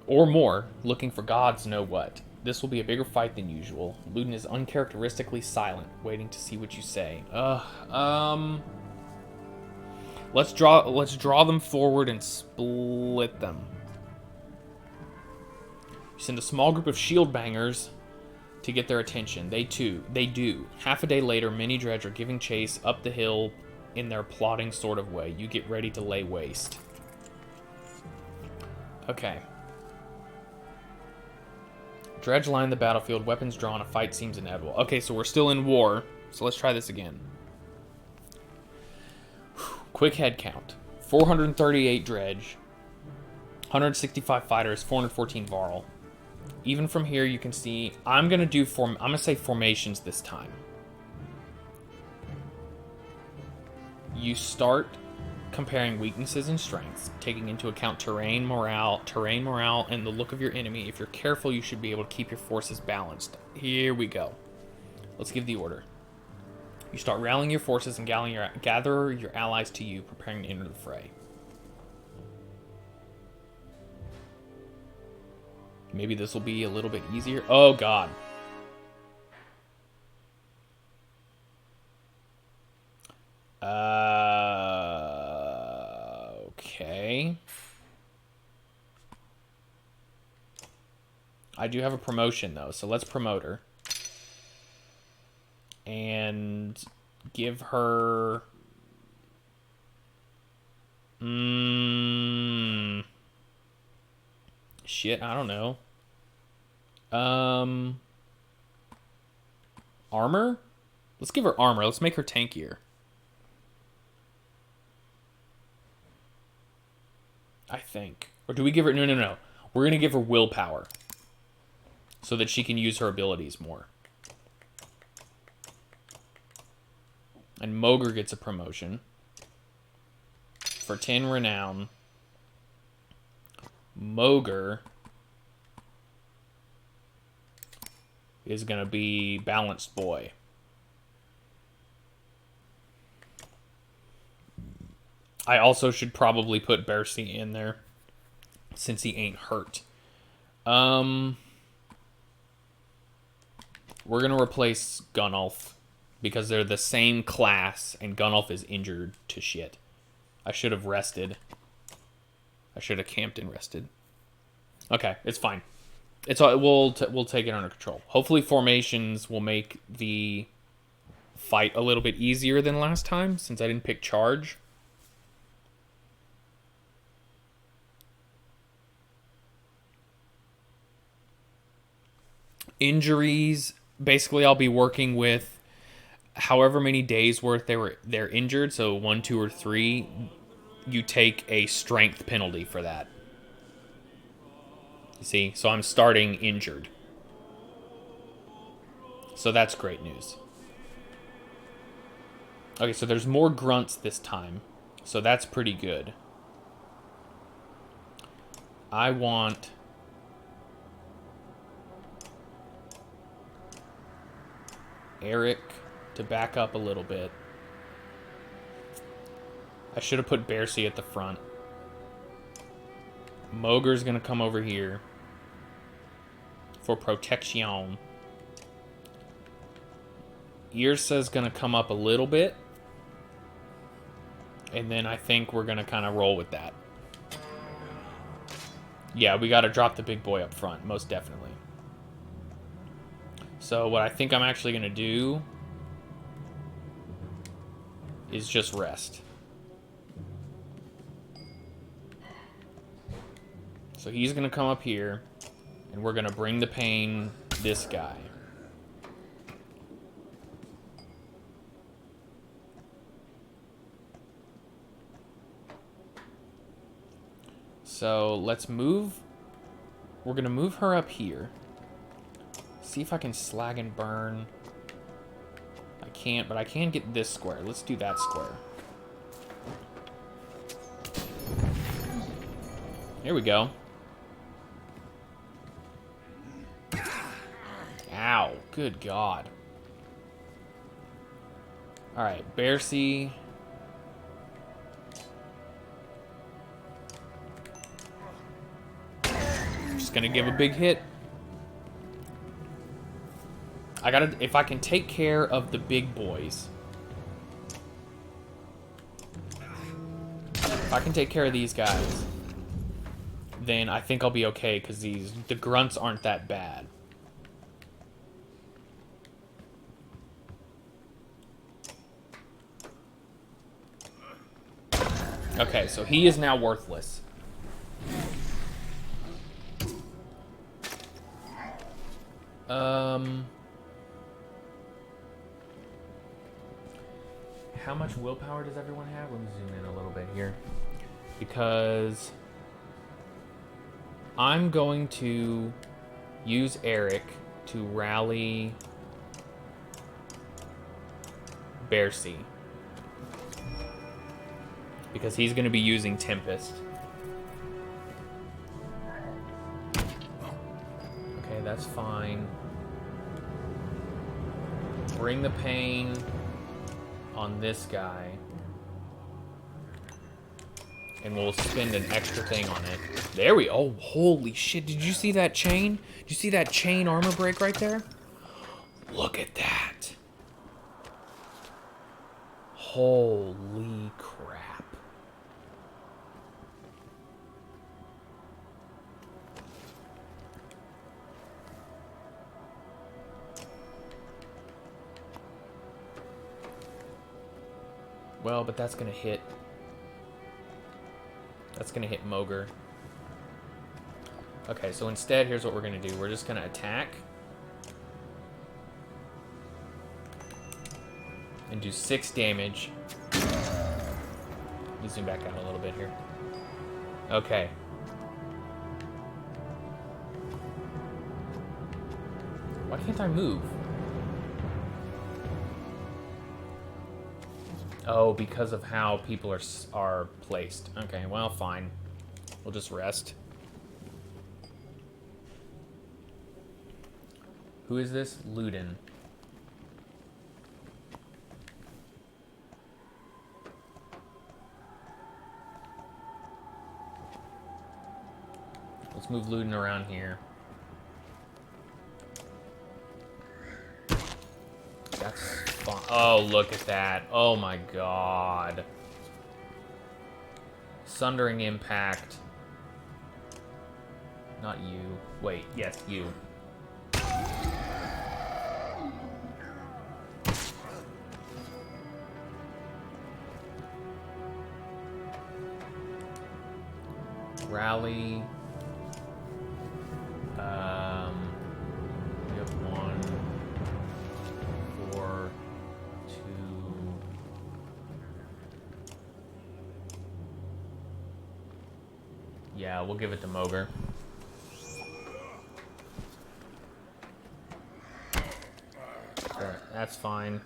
Or more, looking for gods know what. This will be a bigger fight than usual. Ludin is uncharacteristically silent, waiting to see what you say. Let's draw them forward and split them. You send a small group of shield bangers to get their attention. They do. Half a day later, many dredge are giving chase up the hill in their plodding sort of way. You get ready to lay waste. Okay. Dredge line the battlefield, weapons drawn, a fight seems inevitable. Okay, so we're still in war, so let's try this again. Quick head count. 438 dredge, 165 fighters, 414 varl. Even from here, you can see I'm gonna say formations this time. You start comparing weaknesses and strengths, taking into account terrain morale, and the look of your enemy. If you're careful, you should be able to keep your forces balanced. Here we go. Let's give the order. You start rallying your forces and gather your allies to you, preparing to enter the fray. Maybe this will be a little bit easier. Oh, God. Okay. I do have a promotion, though, so let's promote her. And give her... Shit, I don't know. Armor? Let's give her armor. Let's make her tankier. I think. Or do we give her... No. We're going to give her willpower. So that she can use her abilities more. And Mogr gets a promotion. For 10 renown. Mogr is going to be balanced boy. I also should probably put Bercy in there since he ain't hurt. We're going to replace Gunnulf because they're the same class and Gunnulf is injured to shit. I should have rested. I should have camped and rested. Okay, it's fine. It's all, we'll take it under control. Hopefully formations will make the fight a little bit easier than last time since I didn't pick charge. Injuries, basically I'll be working with however many days worth they're injured, so 1, 2, or 3, you take a strength penalty for that. You see, so I'm starting injured. So that's great news. Okay, so there's more grunts this time, so that's pretty good. I want Eric to back up a little bit. I should have put Bercy at the front. Mogr's going to come over here for protection. Yrsa's going to come up a little bit. And then I think we're going to kind of roll with that. Yeah, we got to drop the big boy up front, most definitely. So what I think I'm actually going to do is just rest. So he's going to come up here, and we're going to bring the pain this guy. So let's move. We're going to move her up here. See if I can slag and burn. I can't, but I can get this square. Let's do that square. Here we go. Ow. Good God. Alright, Bercy. Just gonna give a big hit. If I can take care of the big boys. If I can take care of these guys, then I think I'll be okay, because the grunts aren't that bad. Okay, so he is now worthless. How much willpower does everyone have? Let me zoom in a little bit here. because I'm going to use Eric to rally Bearsea. Because he's going to be using Tempest. Okay, that's fine. Bring the pain on this guy. And we'll spend an extra thing on it. There we go. Oh, holy shit. Did you see that chain? Did you see that chain armor break right there? Look at that. Holy crap. Well, but that's gonna hit. That's gonna hit Mogre. Okay, so instead, here's what we're gonna do. We're just gonna attack. And do 6 damage. Let me zoom back out a little bit here. Okay. Why can't I move? Oh, because of how people are placed. Okay, well, fine. We'll just rest. Who is this? Luden. Let's move Luden around here. That's fun. Oh, look at that. Oh my god. Sundering Impact. Not you. Wait, yes, you. Rally. We have 1, 4, 2. Yeah, we'll give it to Mogre. Sure, that's fine.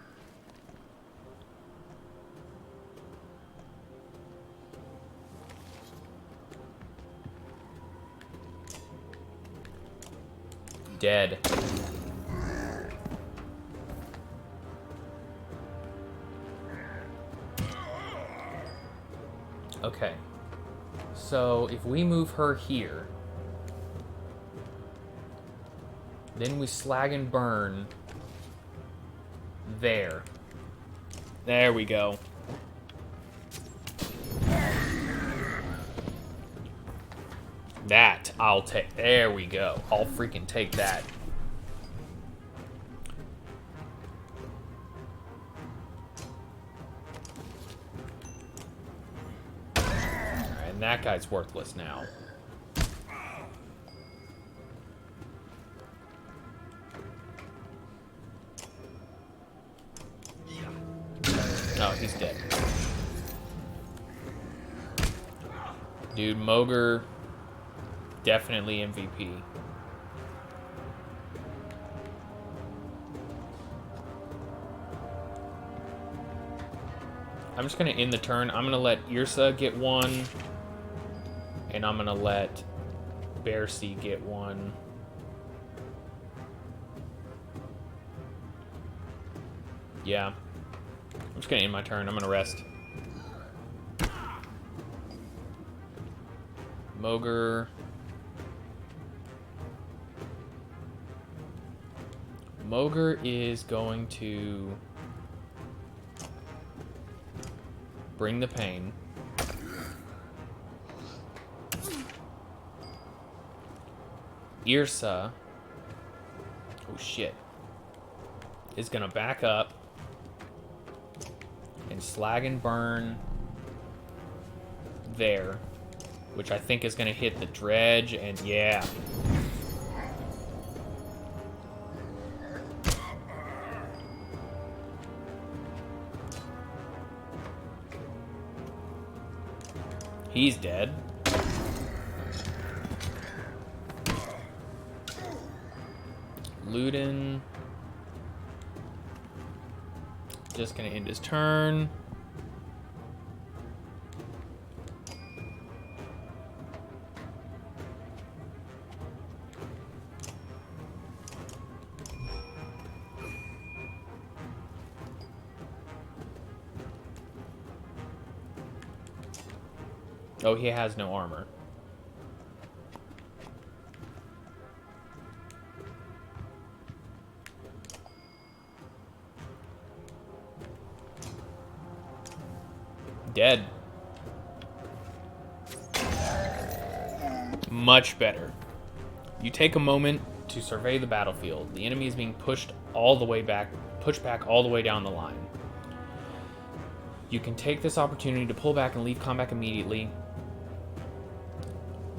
Dead. Okay. So if we move her here, then we slag and burn there. There we go. That I'll take. There we go. I'll freaking take that. Alright, and that guy's worthless now. Oh, he's dead. Dude, Mogre... definitely MVP. I'm just going to end the turn. I'm going to let Yrsa get 1. And I'm going to let Bearsea get 1. Yeah. I'm just going to end my turn. I'm going to rest. Mogre... Mogre is going to bring the pain. Yrsa, oh shit, is gonna back up and slag and burn there, which I think is gonna hit the dredge, and yeah. He's dead. Luden. Just gonna end his turn. Oh, he has no armor. Dead. Much better. You take a moment to survey the battlefield. The enemy is being pushed back all the way down the line. You can take this opportunity to pull back and leave combat immediately.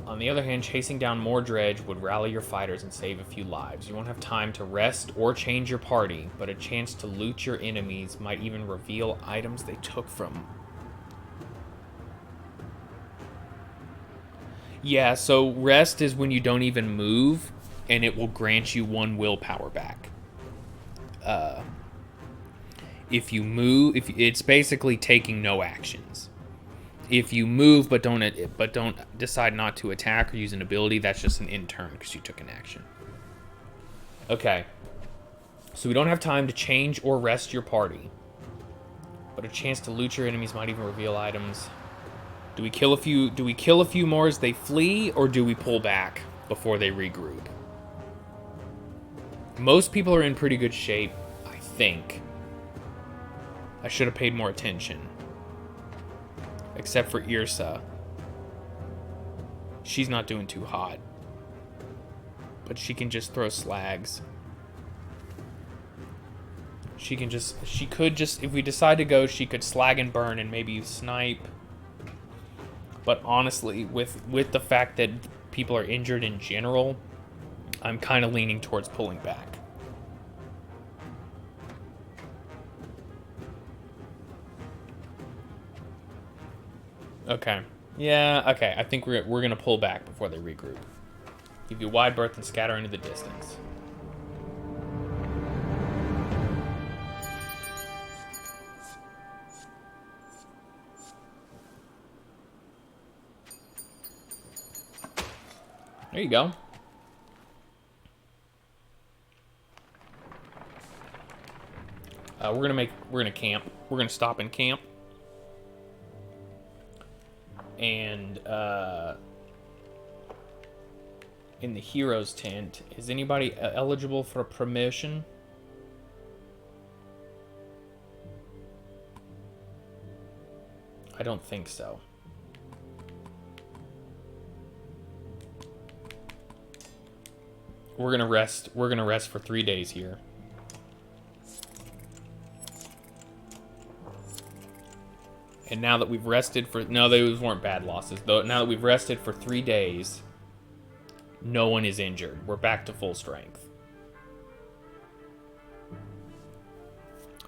On the other hand, chasing down more dredge would rally your fighters and save a few lives. You won't have time to rest or change your party, but a chance to loot your enemies might even reveal items they took from. Yeah, so rest is when you don't even move, and it will grant you 1 willpower back. If you move, it's basically taking no actions. If you move but don't decide not to attack or use an ability, that's just an in turn because you took an action. Okay. So we don't have time to change or rest your party, but a chance to loot your enemies might even reveal items. Do we kill a few more as they flee, or do we pull back before they regroup? Most people are in pretty good shape, I think. I should have paid more attention. Except for Irsa. She's not doing too hot. But she can just throw slags. She could just, if we decide to go, she could slag and burn and maybe snipe. But honestly, with the fact that people are injured in general, I'm kind of leaning towards pulling back. Okay. Yeah, okay. I think we're going to pull back before they regroup. Give you a wide berth and scatter into the distance. There you go. We're gonna camp. We're gonna stop and camp. And in the hero's tent, is anybody eligible for a promotion? I don't think so. We're gonna rest. We're gonna rest for 3 days here. And now that we've rested for... No, those weren't bad losses. Though now that we've rested for 3 days, no one is injured. We're back to full strength.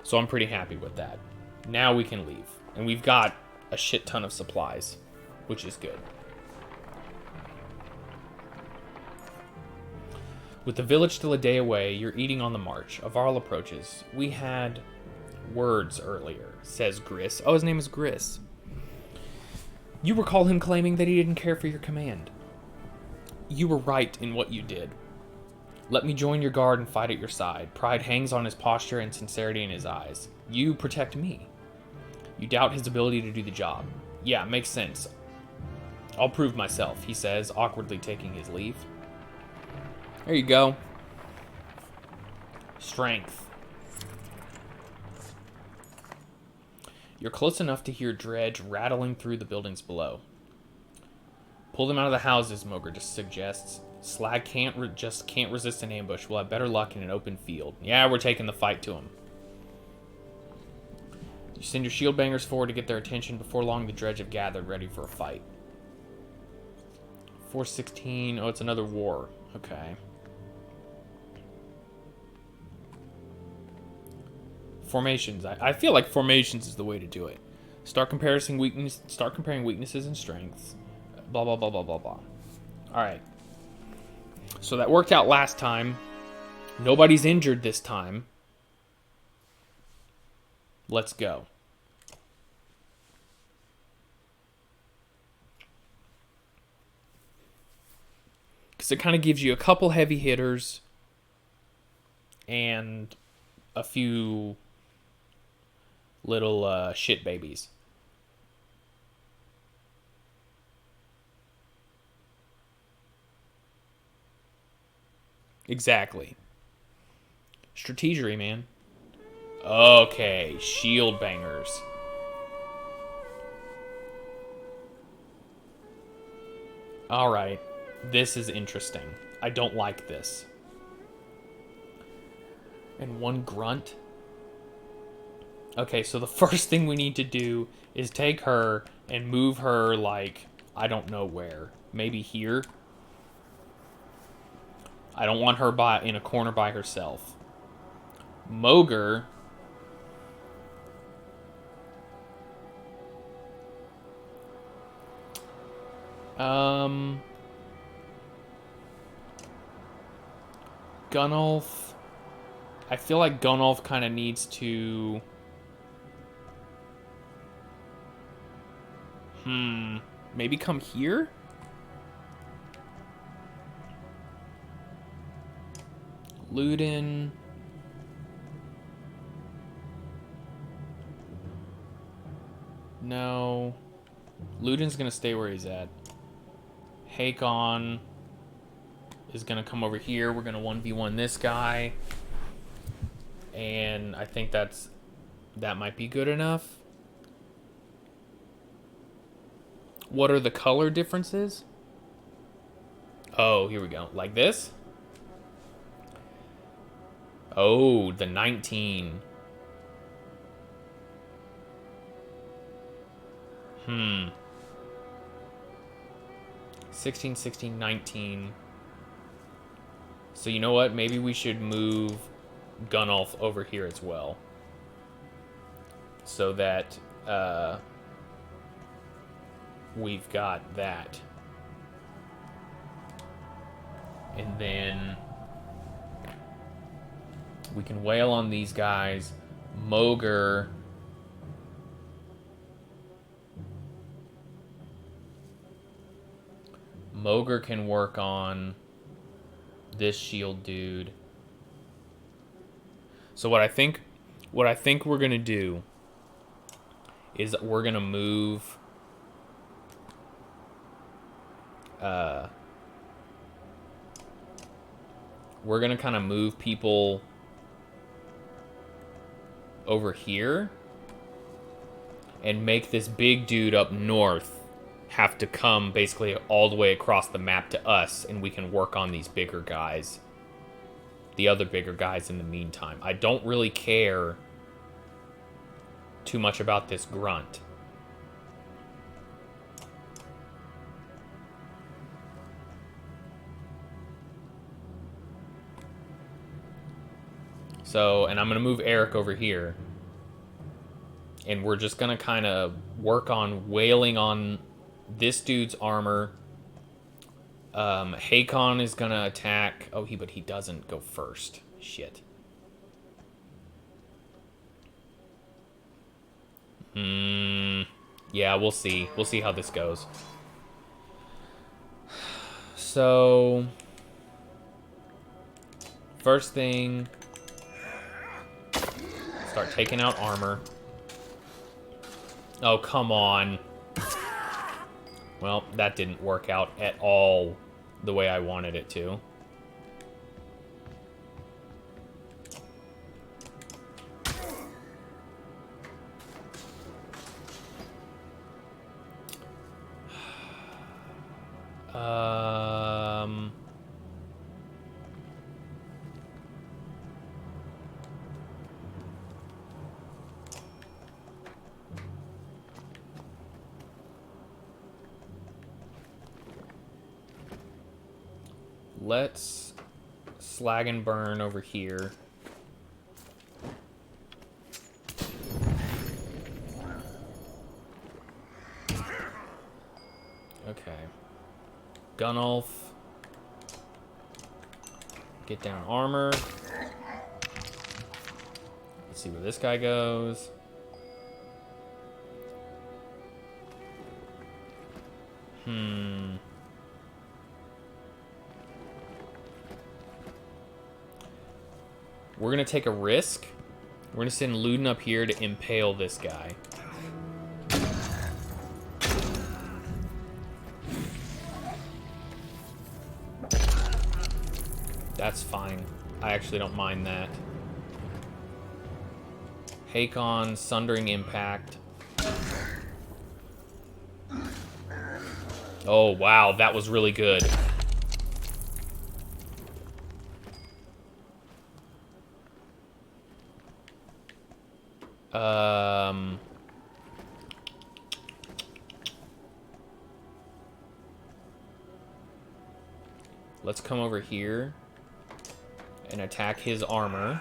So I'm pretty happy with that. Now we can leave. And we've got a shit ton of supplies, which is good. With the village still a day away, you're eating on the march. Avarl approaches. We had words earlier, says Gris. Oh, his name is Gris. You recall him claiming that he didn't care for your command. You were right in what you did. Let me join your guard and fight at your side. Pride hangs on his posture and sincerity in his eyes. You protect me. You doubt his ability to do the job. Yeah, makes sense. I'll prove myself, he says, awkwardly taking his leave. There you go. Strength. You're close enough to hear dredge rattling through the buildings below. Pull them out of the houses, Mogre just suggests. Slag can't resist an ambush. We'll have better luck in an open field. Yeah, we're taking the fight to him. You send your shield bangers forward to get their attention. Before long, the dredge have gathered, ready for a fight. 416. Oh, it's another war. Okay. Formations. I feel like formations is the way to do it. Start comparing weaknesses and strengths. Blah blah blah blah blah blah. All right. So that worked out last time. Nobody's injured this time. Let's go. Because it kind of gives you a couple heavy hitters and a few little shit babies. Exactly. Strategery, man. Okay, shield bangers. Alright, this is interesting. I don't like this. And one grunt. Okay, so the first thing we need to do is take her and move her, like, I don't know where. Maybe here? I don't want her in a corner by herself. Mogre. Gunnulf. I feel like Gunnulf kind of needs to... Maybe come here? Ludin. No. Ludin's gonna stay where he's at. Hakon is gonna come over here. We're gonna 1v1 this guy. And I think that might be good enough. What are the color differences? Oh, here we go. Like this? Oh, the 19. 16, 16, 19. So you know what? Maybe we should move Gunnulf over here as well. So that we've got that. And then we can wail on these guys. Mogre. Mogre can work on this shield dude. So what I think we're gonna do is we're gonna move we're gonna kind of move people over here and make this big dude up north have to come basically all the way across the map to us, and we can work on these bigger guys, the other bigger guys in the meantime. I don't really care too much about this grunt. So, and I'm going to move Eric over here. And we're just going to kind of work on wailing on this dude's armor. Hakon is going to attack. Oh, but he doesn't go first. Shit. Yeah, we'll see. We'll see how this goes. So, first thing, start taking out armor. Oh, come on. Well, that didn't work out at all the way I wanted it to. Let's slag and burn over here. Gunnulf. Get down armor. Let's see where this guy goes. We're gonna take a risk. We're gonna send Luden up here to impale this guy. That's fine. I actually don't mind that. Hakon, Sundering Impact. Oh, wow, that was really good. Let's come over here and attack his armor.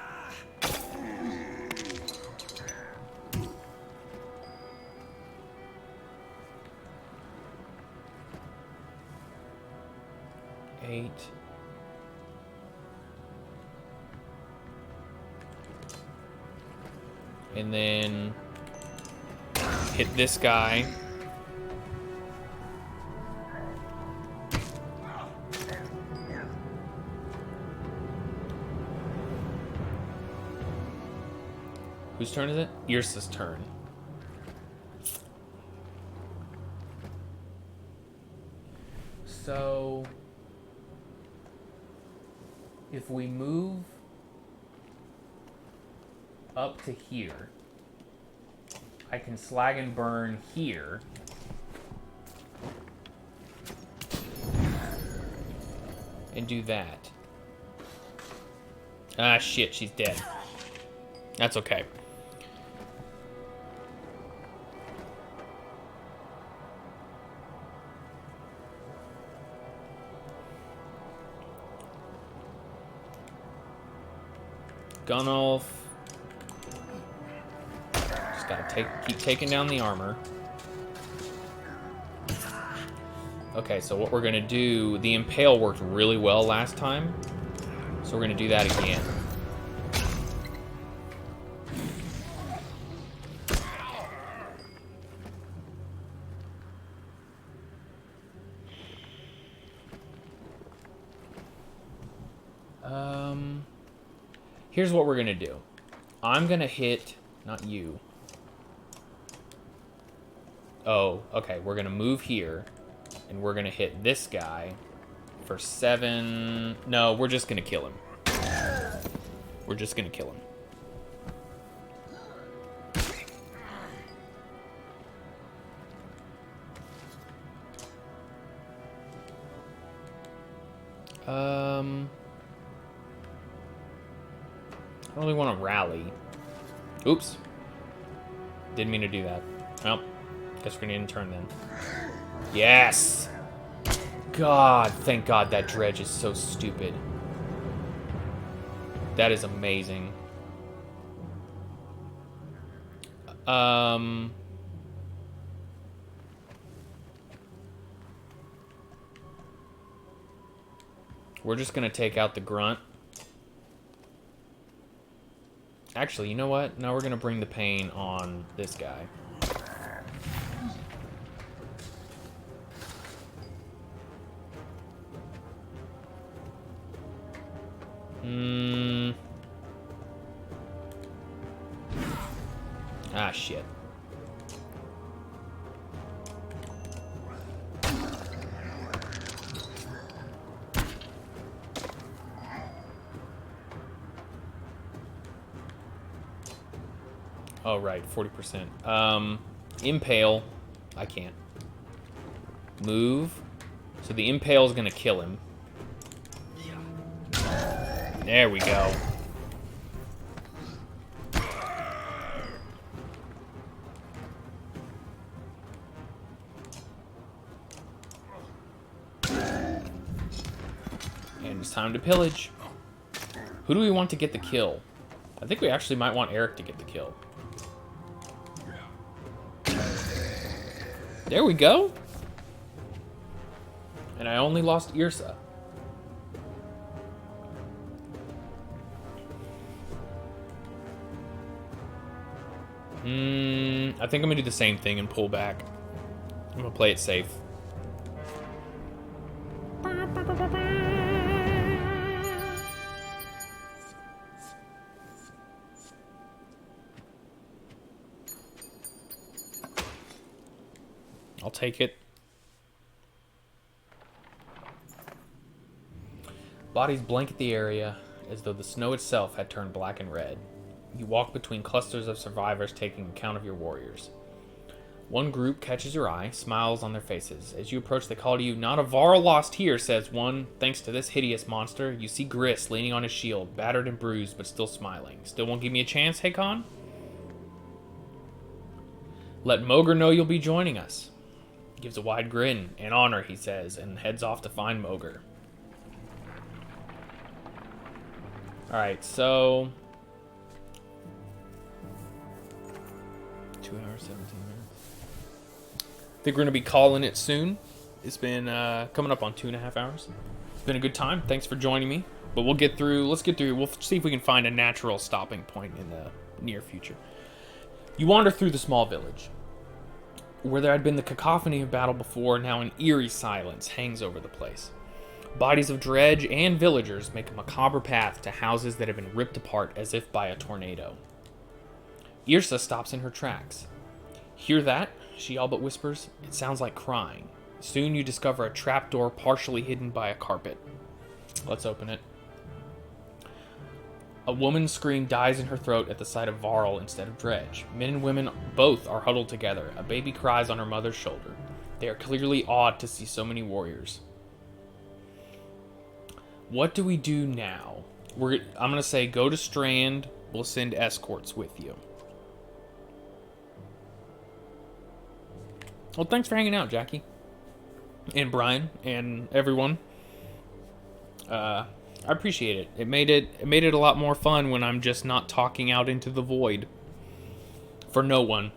Eight. And then hit this guy. Whose turn is it? Yrsa's turn. So, if we move up to here, I can slag and burn here. And do that. Ah, shit, she's dead. That's okay. Gunnulf. Just gotta keep taking down the armor. Okay, so what we're gonna do, the impale worked really well last time, so we're gonna do that again. Here's what we're gonna do. I'm gonna hit, not you. Oh, okay, we're gonna move here, and we're gonna hit this guy for 7. No, we're just gonna kill him. We're just gonna kill him. I don't really want to rally. Oops. Didn't mean to do that. Well, guess we're gonna end turn then. Yes! God, thank God that dredge is so stupid. That is amazing. We're just gonna take out the grunt. Actually, you know what? Now we're gonna bring the pain on this guy. Ah, shit. Oh, right, 40%. Impale. I can't. Move. So the impale is gonna kill him. There we go. And it's time to pillage. Who do we want to get the kill? I think we actually might want Eric to get the kill. There we go. And I only lost Irsa. I think I'm going to do the same thing and pull back. I'm going to play it safe. I'll take it. Bodies blanket the area as though the snow itself had turned black and red. You walk between clusters of survivors taking account of your warriors. One group catches your eye, smiles on their faces. As you approach, they call to you. Not a Varl lost here, says one. Thanks to this hideous monster, you see Gris leaning on his shield, battered and bruised, but still smiling. Still won't give me a chance, Hakon? Let Moger know you'll be joining us. He gives a wide grin. An honor, he says, and heads off to find Moger. Alright, so... 2 hours, 17 minutes. I think we're going to be calling it soon. It's been coming up on 2.5 hours. It's been a good time. Thanks for joining me. But we'll get through. Let's get through. We'll see if we can find a natural stopping point in the near future. You wander through the small village. Where there had been the cacophony of battle before, now an eerie silence hangs over the place. Bodies of dredge and villagers make a macabre path to houses that have been ripped apart as if by a tornado. Irsa stops in her tracks. Hear that? She all but whispers. It sounds like crying. Soon you discover a trapdoor partially hidden by a carpet. Let's open it. A woman's scream dies in her throat at the sight of Varl instead of Dredge. Men and women both are huddled together. A baby cries on her mother's shoulder. They are clearly awed to see so many warriors. What do we do now? I'm going to say go to Strand. We'll send escorts with you. Well, thanks for hanging out, Jackie. And Brian and everyone. I appreciate it. It made it a lot more fun when I'm just not talking out into the void. For no one.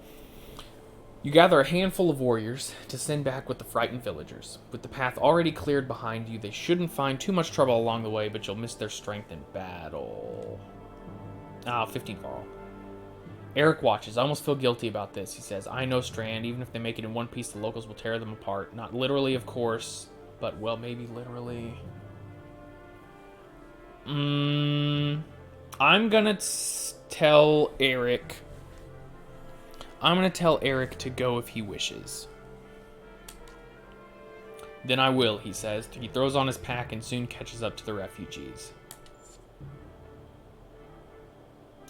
You gather a handful of warriors to send back with the frightened villagers. With the path already cleared behind you, they shouldn't find too much trouble along the way, but you'll miss their strength in battle. 15 Varl. Eric watches. I almost feel guilty about this. He says, I know Strand. Even if they make it in one piece, the locals will tear them apart. Not literally, of course, but, well, maybe literally. I'm gonna tell Eric. I'm gonna tell Eric to go if he wishes. Then I will, he says. He throws on his pack and soon catches up to the refugees.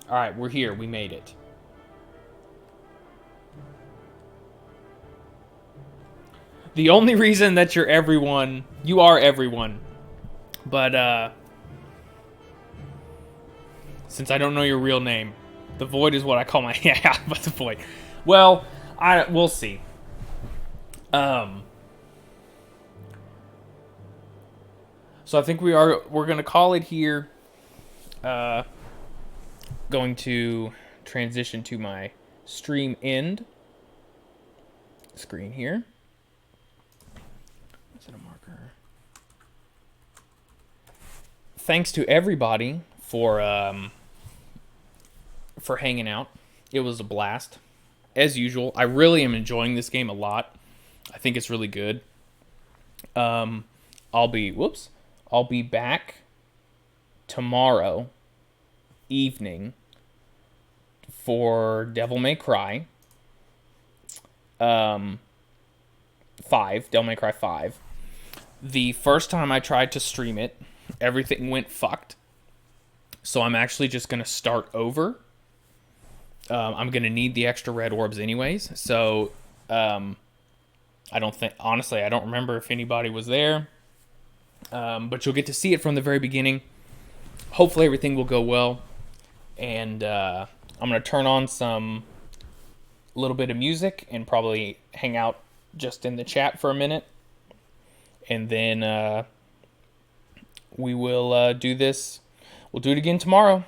Alright, we're here. We made it. The only reason that you're everyone, you are everyone, but since I don't know your real name, the Void is what I call my, yeah, but the Void. Well, we'll see. So I think we're gonna call it here. Going to transition to my stream end screen here. Is it a marker? Thanks to everybody for hanging out. It was a blast. As usual, I really am enjoying this game a lot. I think it's really good. I'll be back tomorrow evening for Devil May Cry 5, Devil May Cry 5. The first time I tried to stream it, everything went fucked. So I'm actually just going to start over. I'm going to need the extra red orbs anyways. So I don't remember if anybody was there. But you'll get to see it from the very beginning. Hopefully everything will go well. And I'm going to turn on a little bit of music and probably hang out just in the chat for a minute. And then we will do this. We'll do it again tomorrow.